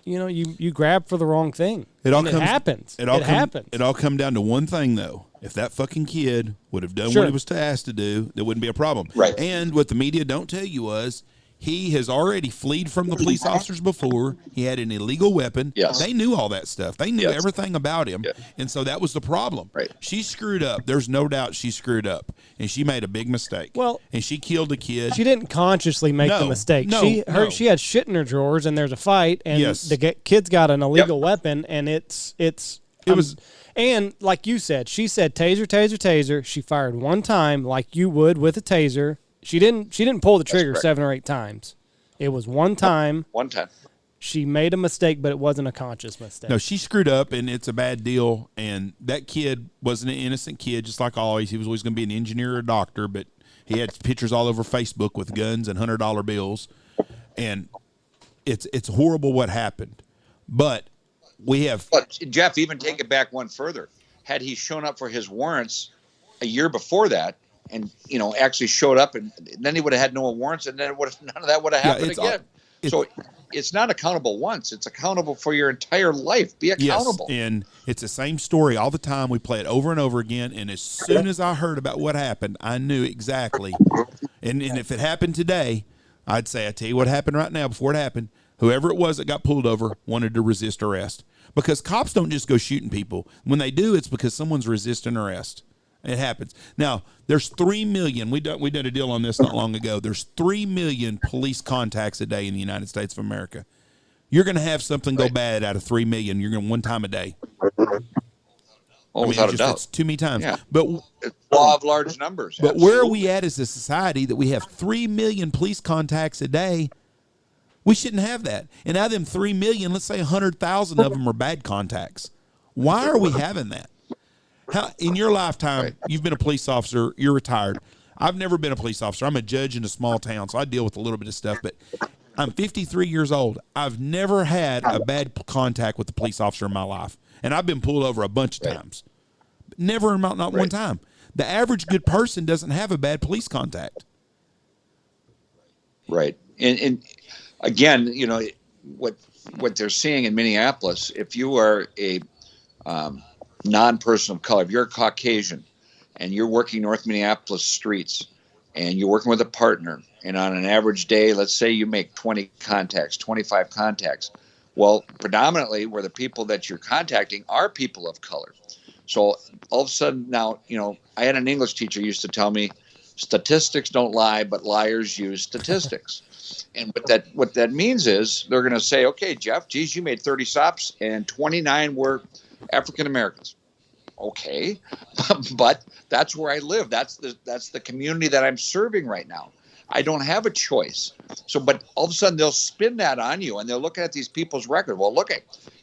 you grab for the wrong thing. It happens. It happens. It all come down to one thing though. If that fucking kid would have done what he was asked to do, there wouldn't be a problem. Right. And what the media don't tell you was he has already fled from the police officers before. He had an illegal weapon. Yes. They knew all that stuff. They knew everything about him. Yeah. And so that was the problem. Right. She screwed up. There's no doubt she screwed up. And she made a big mistake. Well, and she killed a kid. She didn't consciously make the mistake. She had shit in her drawers and there's a fight and the kid's got an illegal weapon and it was and like you said, she said taser, taser, taser. She fired one time like you would with a taser. She didn't pull the trigger 7 or 8 times. It was one time. One time. She made a mistake, but it wasn't a conscious mistake. No, she screwed up, and it's a bad deal. And that kid wasn't an innocent kid, just like always. He was always going to be an engineer or a doctor, but he had pictures all over Facebook with guns and $100 bills. And it's horrible what happened. But we have. But Jeff, even take it back one further. Had he shown up for his warrants a year before that, and actually showed up, and then he would have had no warrants, and then none of that would have happened again. So it's not accountable once; it's accountable for your entire life. Be accountable. Yes, and it's the same story all the time. We play it over and over again. And as soon as I heard about what happened, I knew exactly. And if it happened today, I'd say, I tell you what happened right now. Before it happened, whoever it was that got pulled over wanted to resist arrest, because cops don't just go shooting people. When they do, it's because someone's resisting arrest. It happens. Now, there's 3 million. We did a deal on this not long ago. There's 3 million police contacts a day in the United States of America. You're going to have something go bad out of 3 million. You're going to one time a day. Without a doubt. It's too many times. Yeah. But it's law of large numbers. But where are we at as a society that we have 3 million police contacts a day? We shouldn't have that. And out of them 3 million, let's say 100,000 of them are bad contacts. Why are we having that? How, in your lifetime, you've been a police officer, you're retired. I've never been a police officer. I'm a judge in a small town, so I deal with a little bit of stuff. But I'm 53 years old. I've never had a bad contact with a police officer in my life. And I've been pulled over a bunch of times. But never, not one time. The average good person doesn't have a bad police contact. Right. And again, what they're seeing in Minneapolis, if you are a non-person of color, if you're a Caucasian and you're working North Minneapolis streets and you're working with a partner, and on an average day, let's say you make 20 contacts, 25 contacts. Well, predominantly where the people that you're contacting are people of color. So all of a sudden now, I had an English teacher used to tell me, statistics don't lie, but liars use statistics. And what that means is they're going to say, okay, Jeff, geez, you made 30 stops and 29 were African Americans. Okay, but that's where I live. That's the community that I'm serving right now. I don't have a choice. So, but all of a sudden they'll spin that on you, and they're looking at these people's record. Well, look,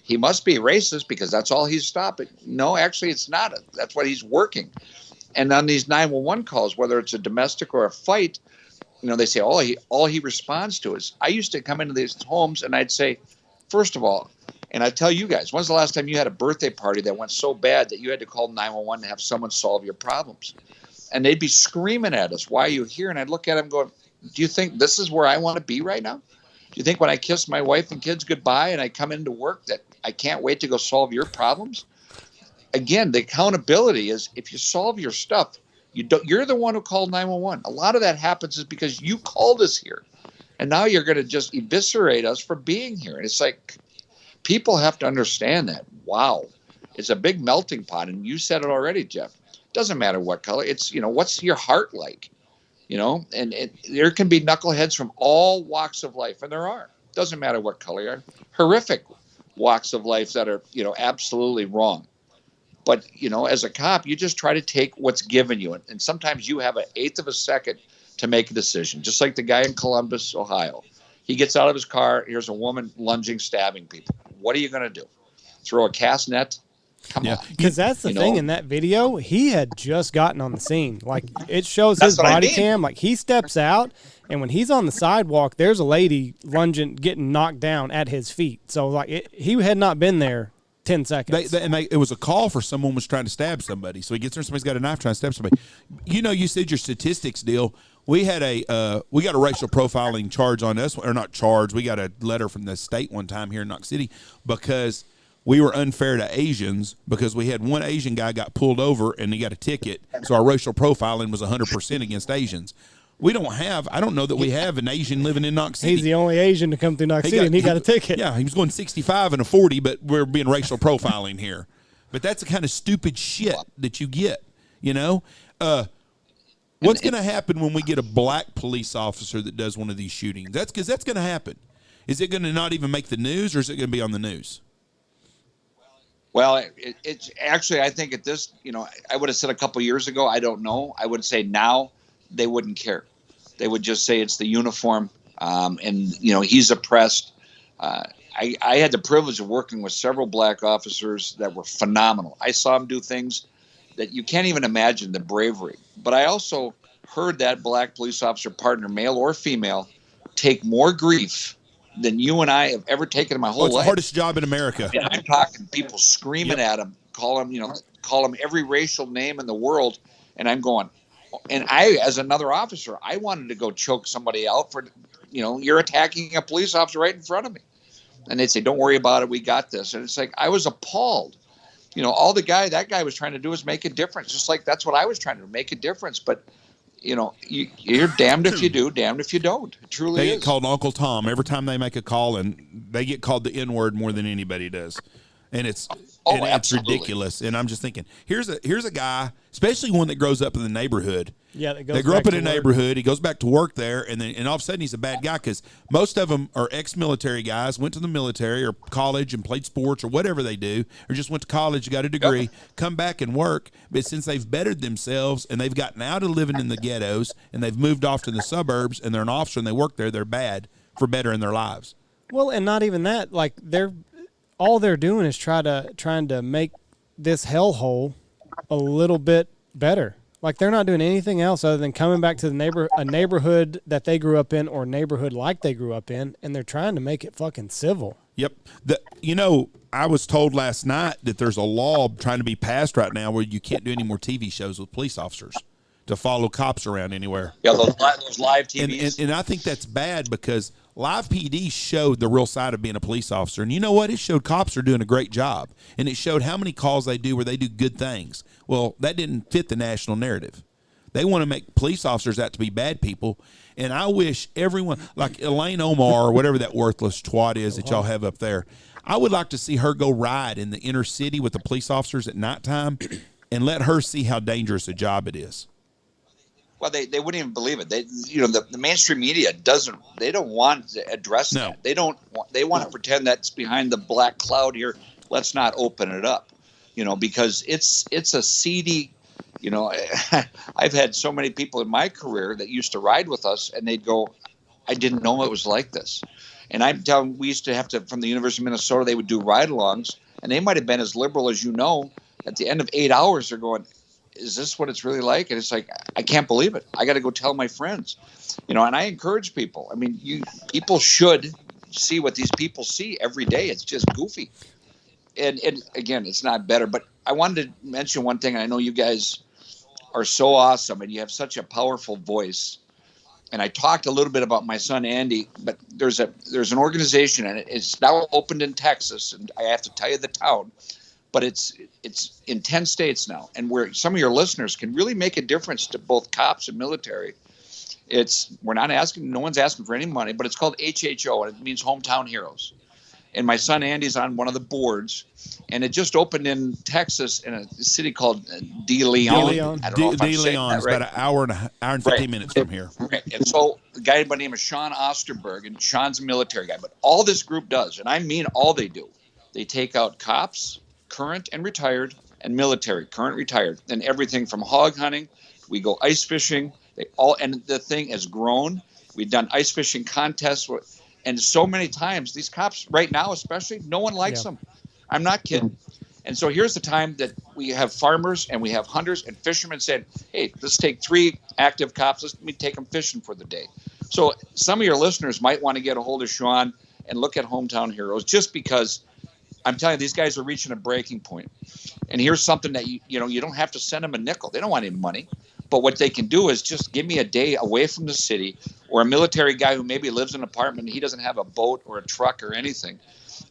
he must be racist because that's all he's stopping. No, actually, it's not. That's what he's working. And on these 911 calls, whether it's a domestic or a fight, they say all he responds to is. I used to come into these homes and I'd say, first of all. And I tell you guys, when's the last time you had a birthday party that went so bad that you had to call 911 to have someone solve your problems? And they'd be screaming at us, why are you here? And I'd look at them going, do you think this is where I want to be right now? Do you think when I kiss my wife and kids goodbye and I come into work that I can't wait to go solve your problems? Again, the accountability is if you solve your stuff, You're the one who called 911. A lot of that happens is because you called us here, and now you're going to just eviscerate us for being here. And it's like people have to understand that. Wow, it's a big melting pot, and you said it already, Jeff. Doesn't matter what color. It's what's your heart like, and there can be knuckleheads from all walks of life, and there are. Doesn't matter what color you are. Horrific walks of life that are absolutely wrong. But, as a cop, you just try to take what's given you. And sometimes you have an eighth of a second to make a decision, just like the guy in Columbus, Ohio. He gets out of his car. Here's a woman lunging, stabbing people. What are you going to do? Throw a cast net? Come on. Because that's the thing in that video. He had just gotten on the scene. Like, it shows his body cam. Like, he steps out, and when he's on the sidewalk, there's a lady lunging, getting knocked down at his feet. So, like, he had not been there 10 seconds. It was a call for someone was trying to stab somebody. So he gets there, somebody's got a knife trying to stab somebody. You said your statistics deal. We got a racial profiling charge on us, or not charge. We got a letter from the state one time here in Knox City because we were unfair to Asians because we had one Asian guy got pulled over and he got a ticket. So our racial profiling was 100% against Asians. I don't know that we have an Asian living in Knox City. He's the only Asian to come through Knox City, and he got a ticket. Yeah, he was going 65 and a 40, but we're being racial profiling here. But that's the kind of stupid shit that you get, What's going to happen when we get a black police officer that does one of these shootings? That's going to happen. Is it going to not even make the news, or is it going to be on the news? Well, it's actually, I think at this, I would have said a couple years ago, I don't know. I would say now they wouldn't care. They would just say it's the uniform, and he's oppressed. I had the privilege of working with several black officers that were phenomenal. I saw them do things that you can't even imagine, the bravery. But I also heard that black police officer partner, male or female, take more grief than you and I have ever taken in my whole life. It's the hardest job in America. And I'm talking people screaming at him, call him every racial name in the world, and I'm going. And I, as another officer, I wanted to go choke somebody out for, you're attacking a police officer right in front of me. And they'd say, don't worry about it. We got this. And it's like, I was appalled. All that guy was trying to do was make a difference. Just like that's what I was trying to do, make a difference. But, you're damned if you do, damned if you don't. It truly They is. get called Uncle Tom every time they make a call, and they get called the N-word more than anybody does. And it's ridiculous. And I'm just thinking, here's a guy, especially one that grows up in the neighborhood. Yeah, they grew up in a neighborhood. He goes back to work there, and all of a sudden he's a bad guy because most of them are ex-military guys, went to the military or college and played sports or whatever they do, or just went to college, got a degree, come back and work. But since they've bettered themselves and they've gotten out of living in the ghettos and they've moved off to the suburbs and they're an officer and they work there, they're bad for bettering their lives. Well, and not even that. Like all they're doing is trying to make this hellhole a little bit better. Like, they're not doing anything else other than coming back to a neighborhood that they grew up in, or a neighborhood like they grew up in, and they're trying to make it fucking civil. Yep. I was told last night that there's a law trying to be passed right now where you can't do any more TV shows with police officers to follow cops around anywhere. Yeah, those live TVs. And I think that's bad because live PD showed the real side of being a police officer. And you know what? It showed cops are doing a great job. And it showed how many calls they do where they do good things. Well, that didn't fit the national narrative. They want to make police officers out to be bad people. And I wish everyone, like Elaine Omar or whatever that worthless twat is that y'all have up there, I would like to see her go ride in the inner city with the police officers at nighttime and let her see how dangerous a job it is. Well, they wouldn't even believe it. The mainstream media they don't want to address that. They want to pretend that's behind the black cloud here. Let's not open it up, because it's a seedy, I've had so many people in my career that used to ride with us and they'd go, I didn't know it was like this. And I'm telling, we used to have to, from the University of Minnesota, they would do ride-alongs and they might have been as liberal as at the end of 8 hours, they're going, is this what it's really like? And it's like, I can't believe it. I got to go tell my friends, and I encourage people. I mean, people should see what these people see every day. It's just goofy. And again, it's not better, but I wanted to mention one thing. And I know you guys are so awesome and you have such a powerful voice. And I talked a little bit about my son, Andy, but there's an organization and it's now opened in Texas. And I have to tell you the town, but it's in 10 states now, and where some of your listeners can really make a difference to both cops and military. We're not asking, no one's asking for any money, but it's called HHO, and it means Hometown Heroes. And my son Andy's on one of the boards, and it just opened in Texas in a city called De Leon. I don't know if I'm saying that right. About an hour and 15 minutes from here. Right. And so a guy by the name of Sean Osterberg, and Sean's a military guy, but all this group does, and I mean all they do, they take out cops, current and retired, and military, current, retired, and everything from hog hunting. We go ice fishing. And the thing has grown. We've done ice fishing contests, and so many times these cops right now, especially, no one likes them. I'm not kidding. And so here's the time that we have farmers and we have hunters and fishermen saying, hey, let's take 3 active cops. Let me take them fishing for the day. So some of your listeners might want to get a hold of Sean and look at Hometown Heroes, just because I'm telling you, these guys are reaching a breaking point. And here's something that you don't have to send them a nickel. They don't want any money. But what they can do is just give me a day away from the city, or a military guy who maybe lives in an apartment and he doesn't have a boat or a truck or anything.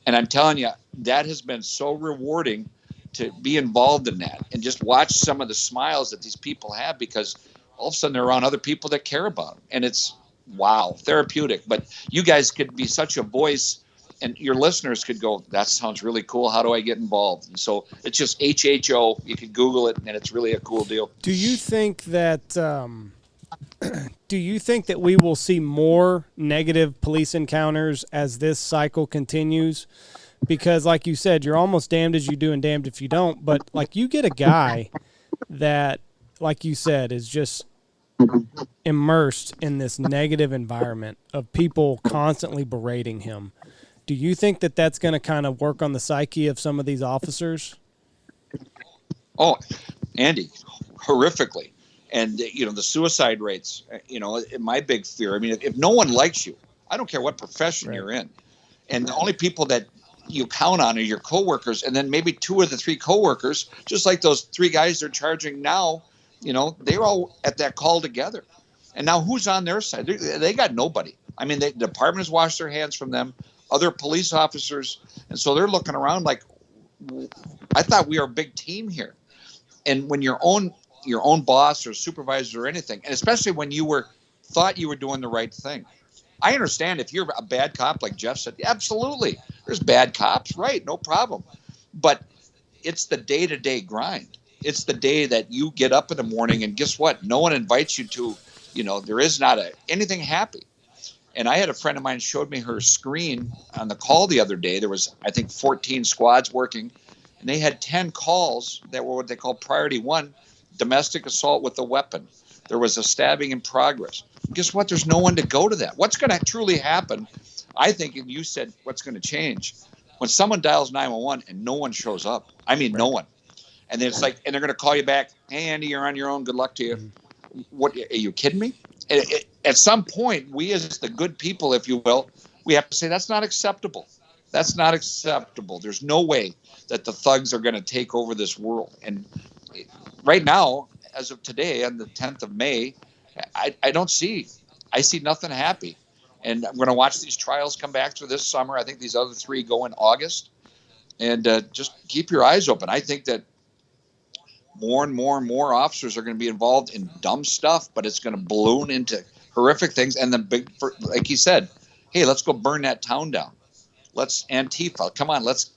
And I'm telling you, that has been so rewarding to be involved in that and just watch some of the smiles that these people have, because all of a sudden they're around other people that care about them. And it's, wow, therapeutic. But you guys could be such a voice, and your listeners could go, that sounds really cool. How do I get involved? And so it's just HHO. You can Google it, and it's really a cool deal. Do you think that we will see more negative police encounters as this cycle continues? Because like you said, you're almost damned as you do and damned if you don't. But like, you get a guy that, like you said, is just immersed in this negative environment of people constantly berating him. Do you think that that's going to kind of work on the psyche of some of these officers? Oh, Andy, horrifically. And, the suicide rates, my big fear, I mean, if no one likes you, I don't care what profession you're in. And the only people that you count on are your coworkers, and then maybe 2 of the 3 coworkers, just like those 3 guys they're charging now, they're all at that call together. And now who's on their side? They got nobody. I mean, the department has washed their hands from them, other police officers. And so they're looking around like, I thought we were a big team here. And when your own boss or supervisor or anything, and especially when you thought you were doing the right thing. I understand if you're a bad cop, like Jeff said, absolutely. There's bad cops, right? No problem. But it's the day-to-day grind. It's the day that you get up in the morning, and guess what? No one invites you to, there is not anything happy. And I had a friend of mine showed me her screen on the call the other day. There was, I think, 14 squads working, and they had 10 calls that were what they call priority 1, domestic assault with a weapon. There was a stabbing in progress. Guess what? There's no one to go to that. What's going to truly happen, I think, and you said what's going to change, when someone dials 911 and no one shows up. I mean, no one. And then it's like, and they're going to call you back, hey, Andy, you're on your own. Good luck to you. What, are you kidding me? At some point, we as the good people, if you will, we have to say that's not acceptable. That's not acceptable. There's no way that the thugs are going to take over this world. And right now, as of today, on the 10th of May, I see nothing happy. And I'm going to watch these trials come back through this summer. I think these other 3 go in August. And just keep your eyes open. I think that more and more and more officers are going to be involved in dumb stuff, but it's going to balloon into horrific things. And then, like he said, hey, let's go burn that town down. Let's Antifa. Come on, let's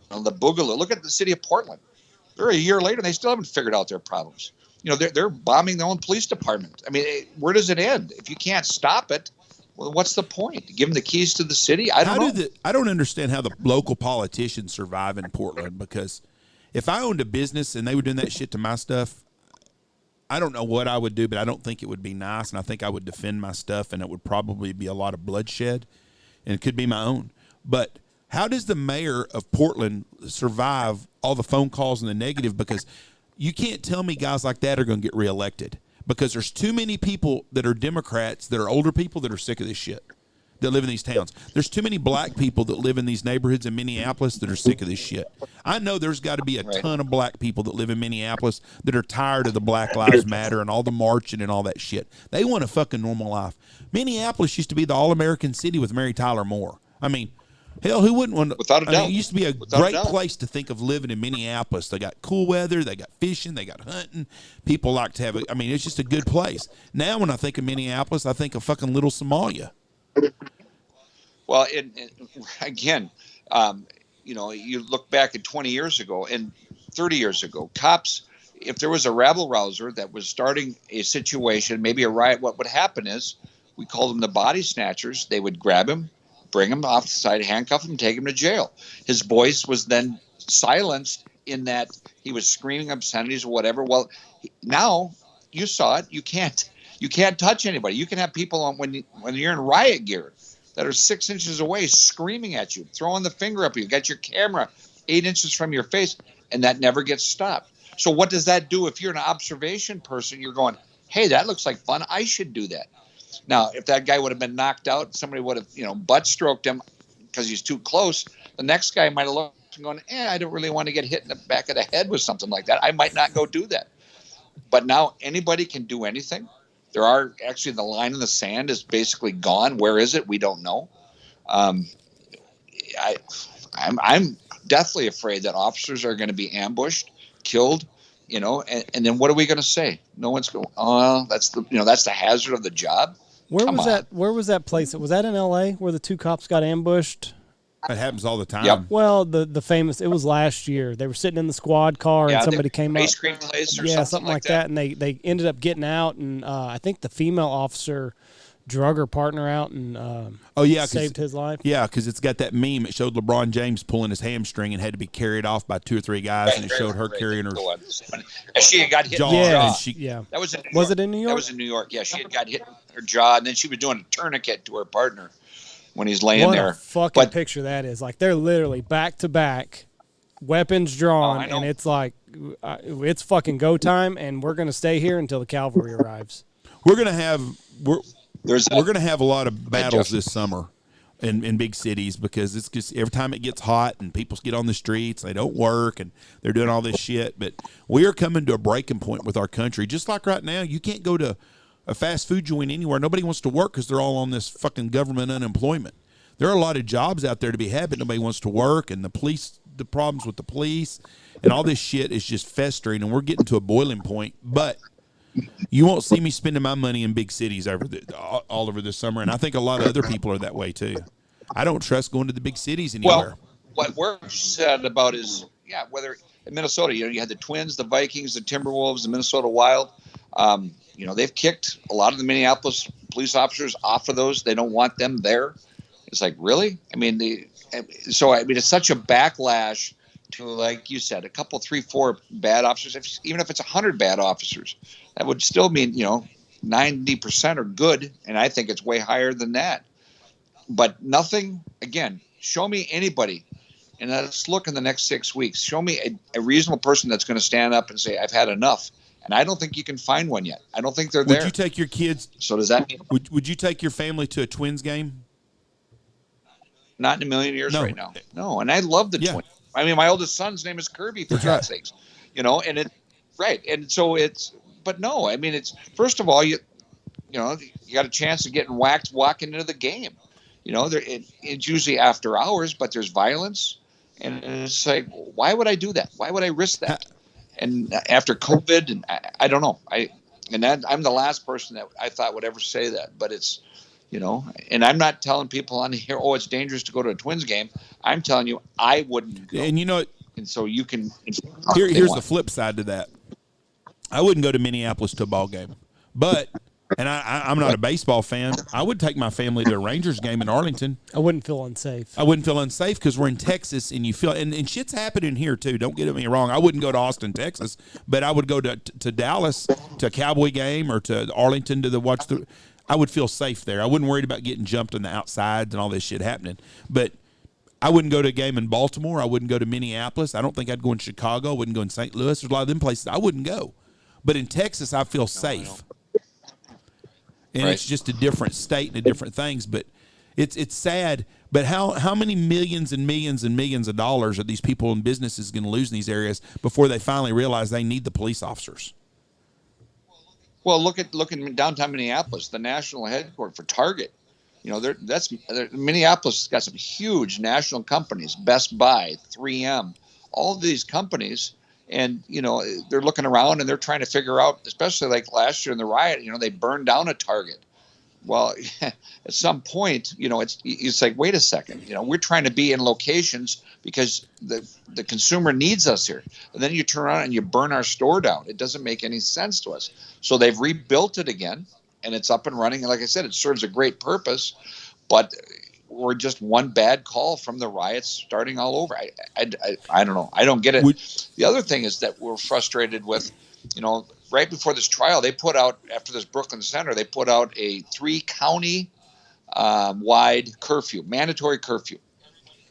the Boogaloo. Look at the city of Portland. They're a year later, and they still haven't figured out their problems. They're bombing their own police department. I mean, where does it end? If you can't stop it, well, what's the point? Give them the keys to the city? I don't know. I don't understand how the local politicians survive in Portland, because if I owned a business and they were doing that shit to my stuff, I don't know what I would do, but I don't think it would be nice, and I think I would defend my stuff, and it would probably be a lot of bloodshed, and it could be my own. But how does the mayor of Portland survive all the phone calls and the negative? Because you can't tell me guys like that are going to get reelected, because there's too many people that are Democrats that are older people that are sick of this shit, that live in these towns. There's too many black people that live in these neighborhoods in Minneapolis that are sick of this shit. I know there's got to be a ton of black people that live in Minneapolis that are tired of the Black Lives Matter and all the marching and all that shit. They want a fucking normal life. Minneapolis used to be the all-American city with Mary Tyler Moore. I mean, Hell, who wouldn't want to? Without a doubt. It used to be a Without a great doubt. place to think of living in Minneapolis. They got cool weather, they got fishing, they got hunting. People like to have it. I mean, it's just a good place. Now, when I think of Minneapolis, I think of fucking little Somalia. Well, again, you look back at 20 years ago and 30 years ago, cops, if there was a rabble rouser that was starting a situation, maybe a riot, what would happen is we called them the body snatchers. They would grab him, bring him off the side, handcuff him, take him to jail. His voice was then silenced in that he was screaming obscenities or whatever. Well, now you saw it. You can't touch anybody. You can have people on when you're in riot gear that are 6 inches away screaming at you, throwing the finger up you, got your camera 8 inches from your face, and that never gets stopped. So what does that do if you're an observation person? You're going, hey, that looks like fun. I should do that. Now, if that guy would have been knocked out, somebody would have, butt stroked him because he's too close, the next guy might have looked and gone, I don't really want to get hit in the back of the head with something like that. I might not go do that. But now anybody can do anything. There are actually the line in the sand is basically gone. Where is it? We don't know. I'm deathly afraid that officers are going to be ambushed, killed, and then what are we going to say? No one's going, oh, that's the hazard of the job. Where was that place? Was that in L.A. where the two cops got ambushed? That happens all the time. Yep. Well, the famous, it was last year. They were sitting in the squad car and somebody came up. Ice cream place or something like that. And they ended up getting out, and I think the female officer drug her partner out and saved his life. Yeah, because it's got that meme. It showed LeBron James pulling his hamstring and had to be carried off by 2 or 3 guys, and it showed her carrying her. She got hit jaw. in the jaw. That was in New York. Was it in New York? That was in New York. Yeah, she had got hit in her jaw, and then she was doing a tourniquet to her partner when he's laying there. What a fucking picture that is. Like, they're literally back to back, weapons drawn, and it's like, it's fucking go time, and we're going to stay here until the cavalry arrives. We're going to have a lot of battles this summer in big cities because it's just every time it gets hot and people get on the streets, they don't work and they're doing all this shit. But we are coming to a breaking point with our country. Just like right now, you can't go to a fast food joint anywhere. Nobody wants to work because they're all on this fucking government unemployment. There are a lot of jobs out there to be had, but nobody wants to work. And the problems with the police and all this shit is just festering, and we're getting to a boiling point. But you won't see me spending my money in big cities all over this summer, and I think a lot of other people are that way too. I don't trust going to the big cities anywhere. Well, what we're sad about is, whether in Minnesota, you had the Twins, the Vikings, the Timberwolves, the Minnesota Wild. They've kicked a lot of the Minneapolis police officers off of those. They don't want them there. It's like, really? I mean, it's such a backlash to, like you said, a couple, 3, 4 bad officers. Even if it's 100 bad officers, that would still mean 90% are good, and I think it's way higher than that. But nothing. Again, show me anybody, and let's look in the next 6 weeks. Show me a reasonable person that's going to stand up and say, "I've had enough." And I don't think you can find one yet. I don't think they're there. Would you take your kids? So does that mean? Would you take your family to a Twins game? Not in a million years right now. No, and I love the Twins. I mean, my oldest son's name is Kirby, for God's sakes. And it, right. And so but no, I mean, it's, first of all, you got a chance of getting whacked walking into the game. It's usually after hours, but there's violence. And it's like, why would I do that? Why would I risk that? And after COVID, and I don't know. I'm the last person that I thought would ever say that, but it's, and I'm not telling people on here, oh, it's dangerous to go to a Twins game. I'm telling you, I wouldn't go. And and so you can. Here's the flip side to that. I wouldn't go to Minneapolis to a ball game, but, and I'm not a baseball fan, I would take my family to a Rangers game in Arlington. I wouldn't feel unsafe. I wouldn't feel unsafe because we're in Texas, and you feel, and shit's happening here too. Don't get me wrong. I wouldn't go to Austin, Texas, but I would go to Dallas to a Cowboy game or to Arlington to watch the. I would feel safe there. I wouldn't worry about getting jumped on the outsides and all this shit happening. But I wouldn't go to a game in Baltimore. I wouldn't go to Minneapolis. I don't think I'd go in Chicago. I wouldn't go in St. Louis. There's a lot of them places I wouldn't go. But in Texas, I feel safe. And it's just a different state and a different things. But it's sad. But how many millions and millions and millions of dollars are these people and businesses going to lose in these areas before they finally realize they need the police officers? Well, look in downtown Minneapolis, the national headquarters for Target. Minneapolis has got some huge national companies, Best Buy, 3M, all of these companies. And, they're looking around and they're trying to figure out, especially like last year in the riot, they burned down a Target. Well, at some point, it's like, wait a second, we're trying to be in locations because the consumer needs us here. And then you turn around and you burn our store down. It doesn't make any sense to us. So they've rebuilt it again and it's up and running. And like I said, it serves a great purpose, but we're just one bad call from the riots starting all over. I don't know. I don't get it. The other thing is that we're frustrated with, right before this trial, they put out, after this Brooklyn Center, they put out a 3-county wide curfew, mandatory curfew.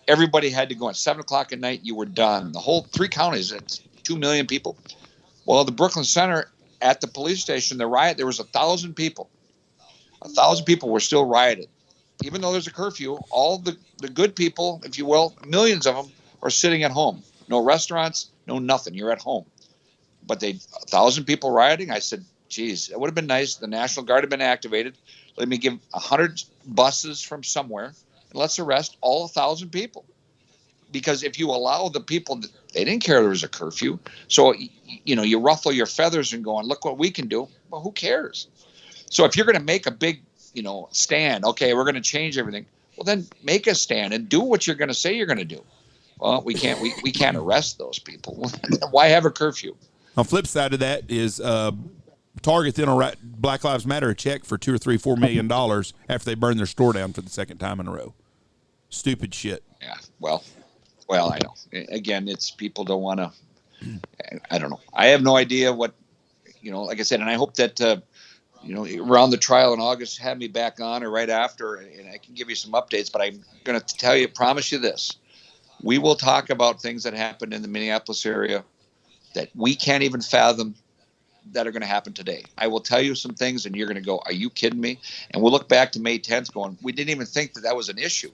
Everybody had to go at 7 o'clock at night. You were done. The whole 3 counties, it's 2 million people. Well, the Brooklyn Center, at the police station, the riot, there was 1,000 people. 1,000 people were still rioted. Even though there's a curfew, all the good people, if you will, millions of them are sitting at home. No restaurants, no nothing. You're at home. But 1,000 people rioting. I said, geez, it would have been nice. The National Guard had been activated. Let me give 100 buses from somewhere and let's arrest all 1,000 people. Because if you allow the people, they didn't care there was a curfew. So, you ruffle your feathers and going, look what we can do. Well, who cares? So if you're going to make a big, stand, okay, we're going to change everything. Well, then make a stand and do what you're going to say you're going to do. Well, we can't arrest those people. Why have a curfew? On the flip side of that is Target then will write Black Lives Matter a check for $2 or $3, $4 million after they burn their store down for the second time in a row. Stupid shit. Yeah, well, I know. Again, it's people don't want to. I don't know. I have no idea what, like I said, and I hope that around the trial in August, have me back on or right after, and I can give you some updates. But I'm going to promise you this: we will talk about things that happened in the Minneapolis area that we can't even fathom that are going to happen today. I will tell you some things and you're going to go, are you kidding me? And we'll look back to May 10th going, we didn't even think that was an issue.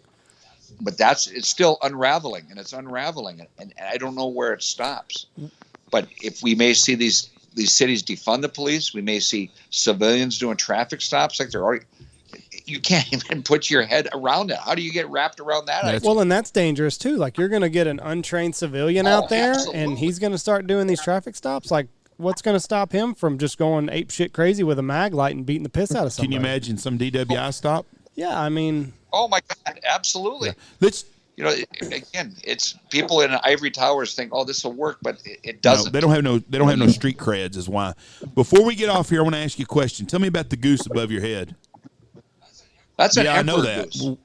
But it's still unraveling and it's unraveling. And I don't know where it stops. But if we may see these cities defund the police, we may see civilians doing traffic stops like they're already. You can't even put your head around it. How do you get wrapped around that? Well, and that's dangerous too. Like you're going to get an untrained civilian out there, absolutely. And he's going to start doing these traffic stops. Like, what's going to stop him from just going ape shit crazy with a mag light and beating the piss out of somebody? Can you imagine some DWI stop? Yeah, I mean. Oh my God, absolutely. Yeah. Again, it's people in ivory towers think, oh, this will work, but it doesn't. No, they don't have no street creds is why. Before we get off here, I want to ask you a question. Tell me about the goose above your head. That's an I know that. Goose.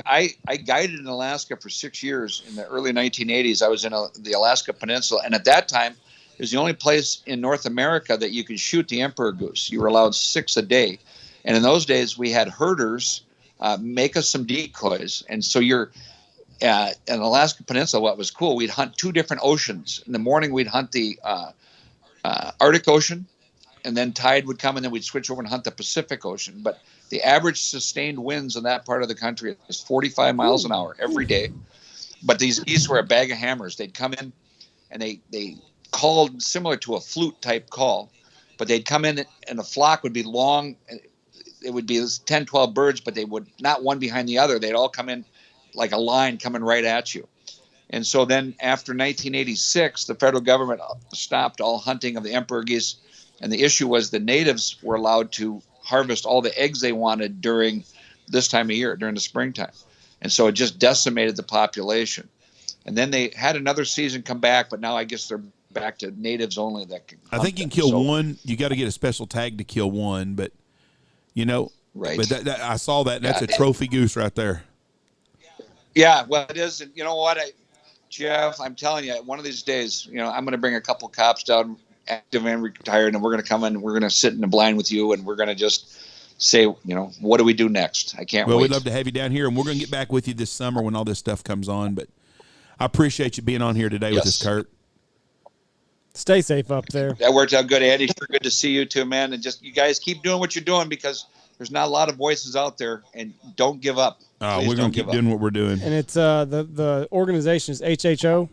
I guided in Alaska for 6 years in the early 1980s. I was in the Alaska Peninsula, and at that time, it was the only place in North America that you could shoot the emperor goose. You were allowed 6 a day, and in those days, we had herders make us some decoys, and so you're in Alaska Peninsula. What was cool, we'd hunt 2 different oceans. In the morning, we'd hunt the Arctic Ocean, and then tide would come, and then we'd switch over and hunt the Pacific Ocean. But the average sustained winds in that part of the country is 45 miles an hour every day. But these geese were a bag of hammers. They'd come in, and they called similar to a flute type call, but they'd come in, and the flock would be long. It would be 10, 12 birds, but they would not one behind the other. They'd all come in like a line coming right at you. And so then after 1986, the federal government stopped all hunting of the emperor geese. And the issue was the natives were allowed to harvest all the eggs they wanted during this time of year, during the springtime. And so it just decimated the population. And then they had another season come back, but now I guess they're back to natives only that can hunt. I think you can kill one. You got to get a special tag to kill one, but right. But that I saw that. And that's a trophy goose right there. Yeah, well, it is. And you know what, Jeff, I'm telling you, one of these days, I'm going to bring a couple cops down, active and retired, and we're going to come in and we're going to sit in the blind with you, and we're going to just say, what do we do next? I can't wait. Well, we'd love to have you down here, and we're going to get back with you this summer when all this stuff comes on. But I appreciate you being on here today with us, Kurt. Stay safe up there. That worked out good, Andy. Sure good to see you too, man. And just you guys keep doing what you're doing because there's not a lot of voices out there, and don't give up. We're going to keep doing what we're doing. And it's the organization is HHO.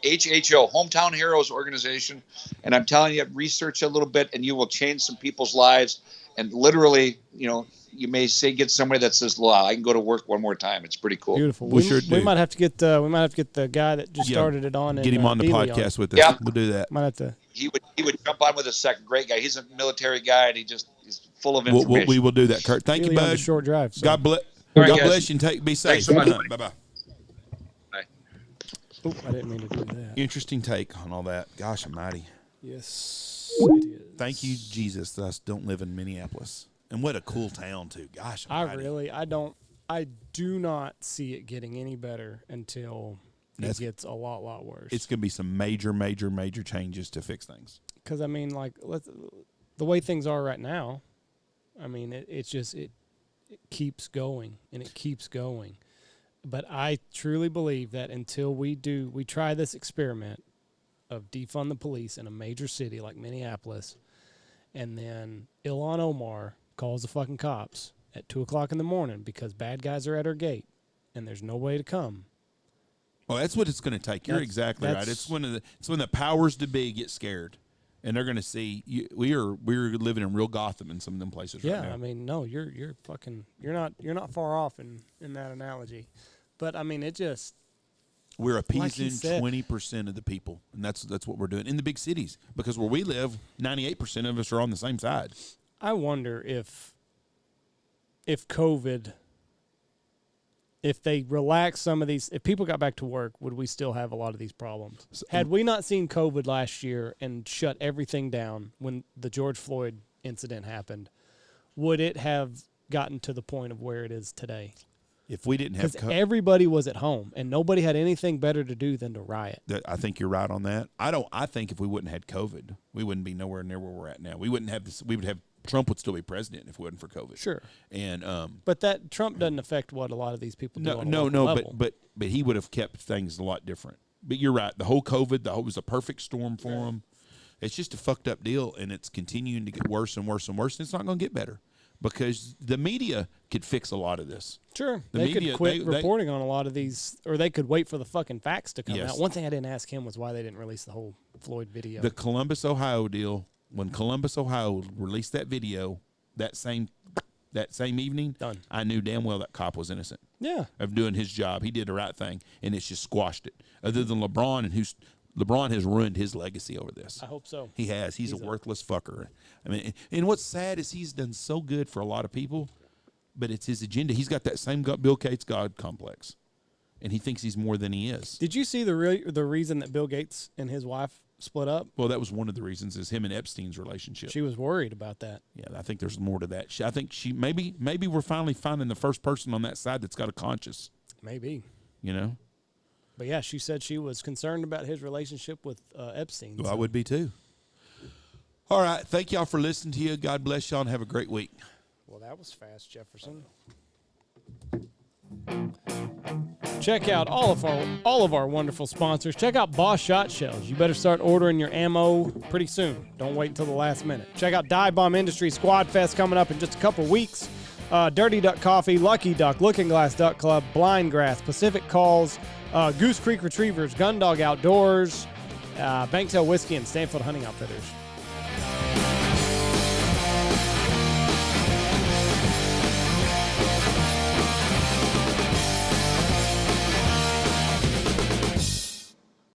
HHO, Hometown Heroes Organization. And I'm telling you, research a little bit and you will change some people's lives. and literally, you may get somebody that says, "Well, I can go to work one more time." It's pretty cool. Beautiful. We sure do. We might have to get the guy that just started it on. Get him on the podcast with us. Yeah. We'll do that. Might have to. He would jump on with a second. Great guy. He's a military guy, and he's full of information. We will do that, Kurt. Thank you, bud. Short drive. So. God bless. Right, God guys. bless you and be safe. Thanks so much. Bye bye. Bye. Oh, I didn't mean to do that. Interesting take on all that. Gosh almighty. Yes, it is. Thank you, Jesus, that I don't live in Minneapolis. And what a cool town, too. Gosh almighty. I do not see it getting any better until it gets a lot worse. It's going to be some major changes to fix things. Because, I mean, like, the way things are right now, I mean, it keeps going and it keeps going. But I truly believe that until we try this experiment of defund the police in a major city like Minneapolis, and then Ilhan Omar calls the fucking cops at 2:00 in the morning because bad guys are at her gate and there's no way to come. Well, that's what it's going to take. You're exactly right. It's when the powers to be get scared, and they're going to see we're living in real Gotham in some of them places. Yeah, right now. I mean, no, you're not far off in that analogy, but I mean, it just we're like appeasing 20% of the people, and that's what we're doing in the big cities because where we live, 98% of us are on the same side. I wonder if COVID, if they relax some of these, if people got back to work, would we still have a lot of these problems? Had we not seen COVID last year and shut everything down when the George Floyd incident happened, would it have gotten to the point of where it is today? If we didn't have because everybody was at home and nobody had anything better to do than to riot. I think you're right on that. I think if we wouldn't have had COVID, we wouldn't be nowhere near where we're at now. We wouldn't have this. We would have Trump would still be president if it wasn't for COVID. Sure. And but that Trump doesn't affect what a lot of these people do. No. Level. But he would have kept things a lot different. But you're right. The whole COVID, it was a perfect storm for him. It's just a fucked up deal, and it's continuing to get worse and worse and worse. And it's not going to get better because the media could fix a lot of this. Sure. They could quit reporting on a lot of these, or they could wait for the fucking facts to come out. One thing I didn't ask him was why they didn't release the whole Floyd video. The Columbus, Ohio deal. When Columbus, Ohio released that video that same evening, done. I knew damn well that cop was innocent. Yeah. Of doing his job. He did the right thing, and it's just squashed it. Other than LeBron, and LeBron has ruined his legacy over this. I hope so. He has. He's a worthless fucker. I mean, and what's sad is he's done so good for a lot of people, but it's his agenda. He's got that same Bill Gates God complex, and he thinks he's more than he is. Did you see the reason that Bill Gates and his wife split up? Well, that was one of the reasons, is him and Epstein's relationship. She was worried about that. Yeah, I think there's more to that. I think maybe we're finally finding the first person on that side that's got a conscience. Maybe. You know? But yeah, she said she was concerned about his relationship with Epstein. Well, I would be too. All right. Thank y'all for listening to you. God bless y'all and have a great week. Well, that was fast, Jefferson. Check out all of our wonderful sponsors. Check out Boss Shot Shells. You better start ordering your ammo pretty soon. Don't wait until the last minute. Check out Dive Bomb Industries Squad Fest coming up in just a couple weeks. Dirty Duck Coffee, Lucky Duck, Looking Glass Duck Club, Blind Grass, Pacific Calls, Goose Creek Retrievers, Gundog Outdoors, Banks Hill Whiskey, and Stanfield Hunting Outfitters.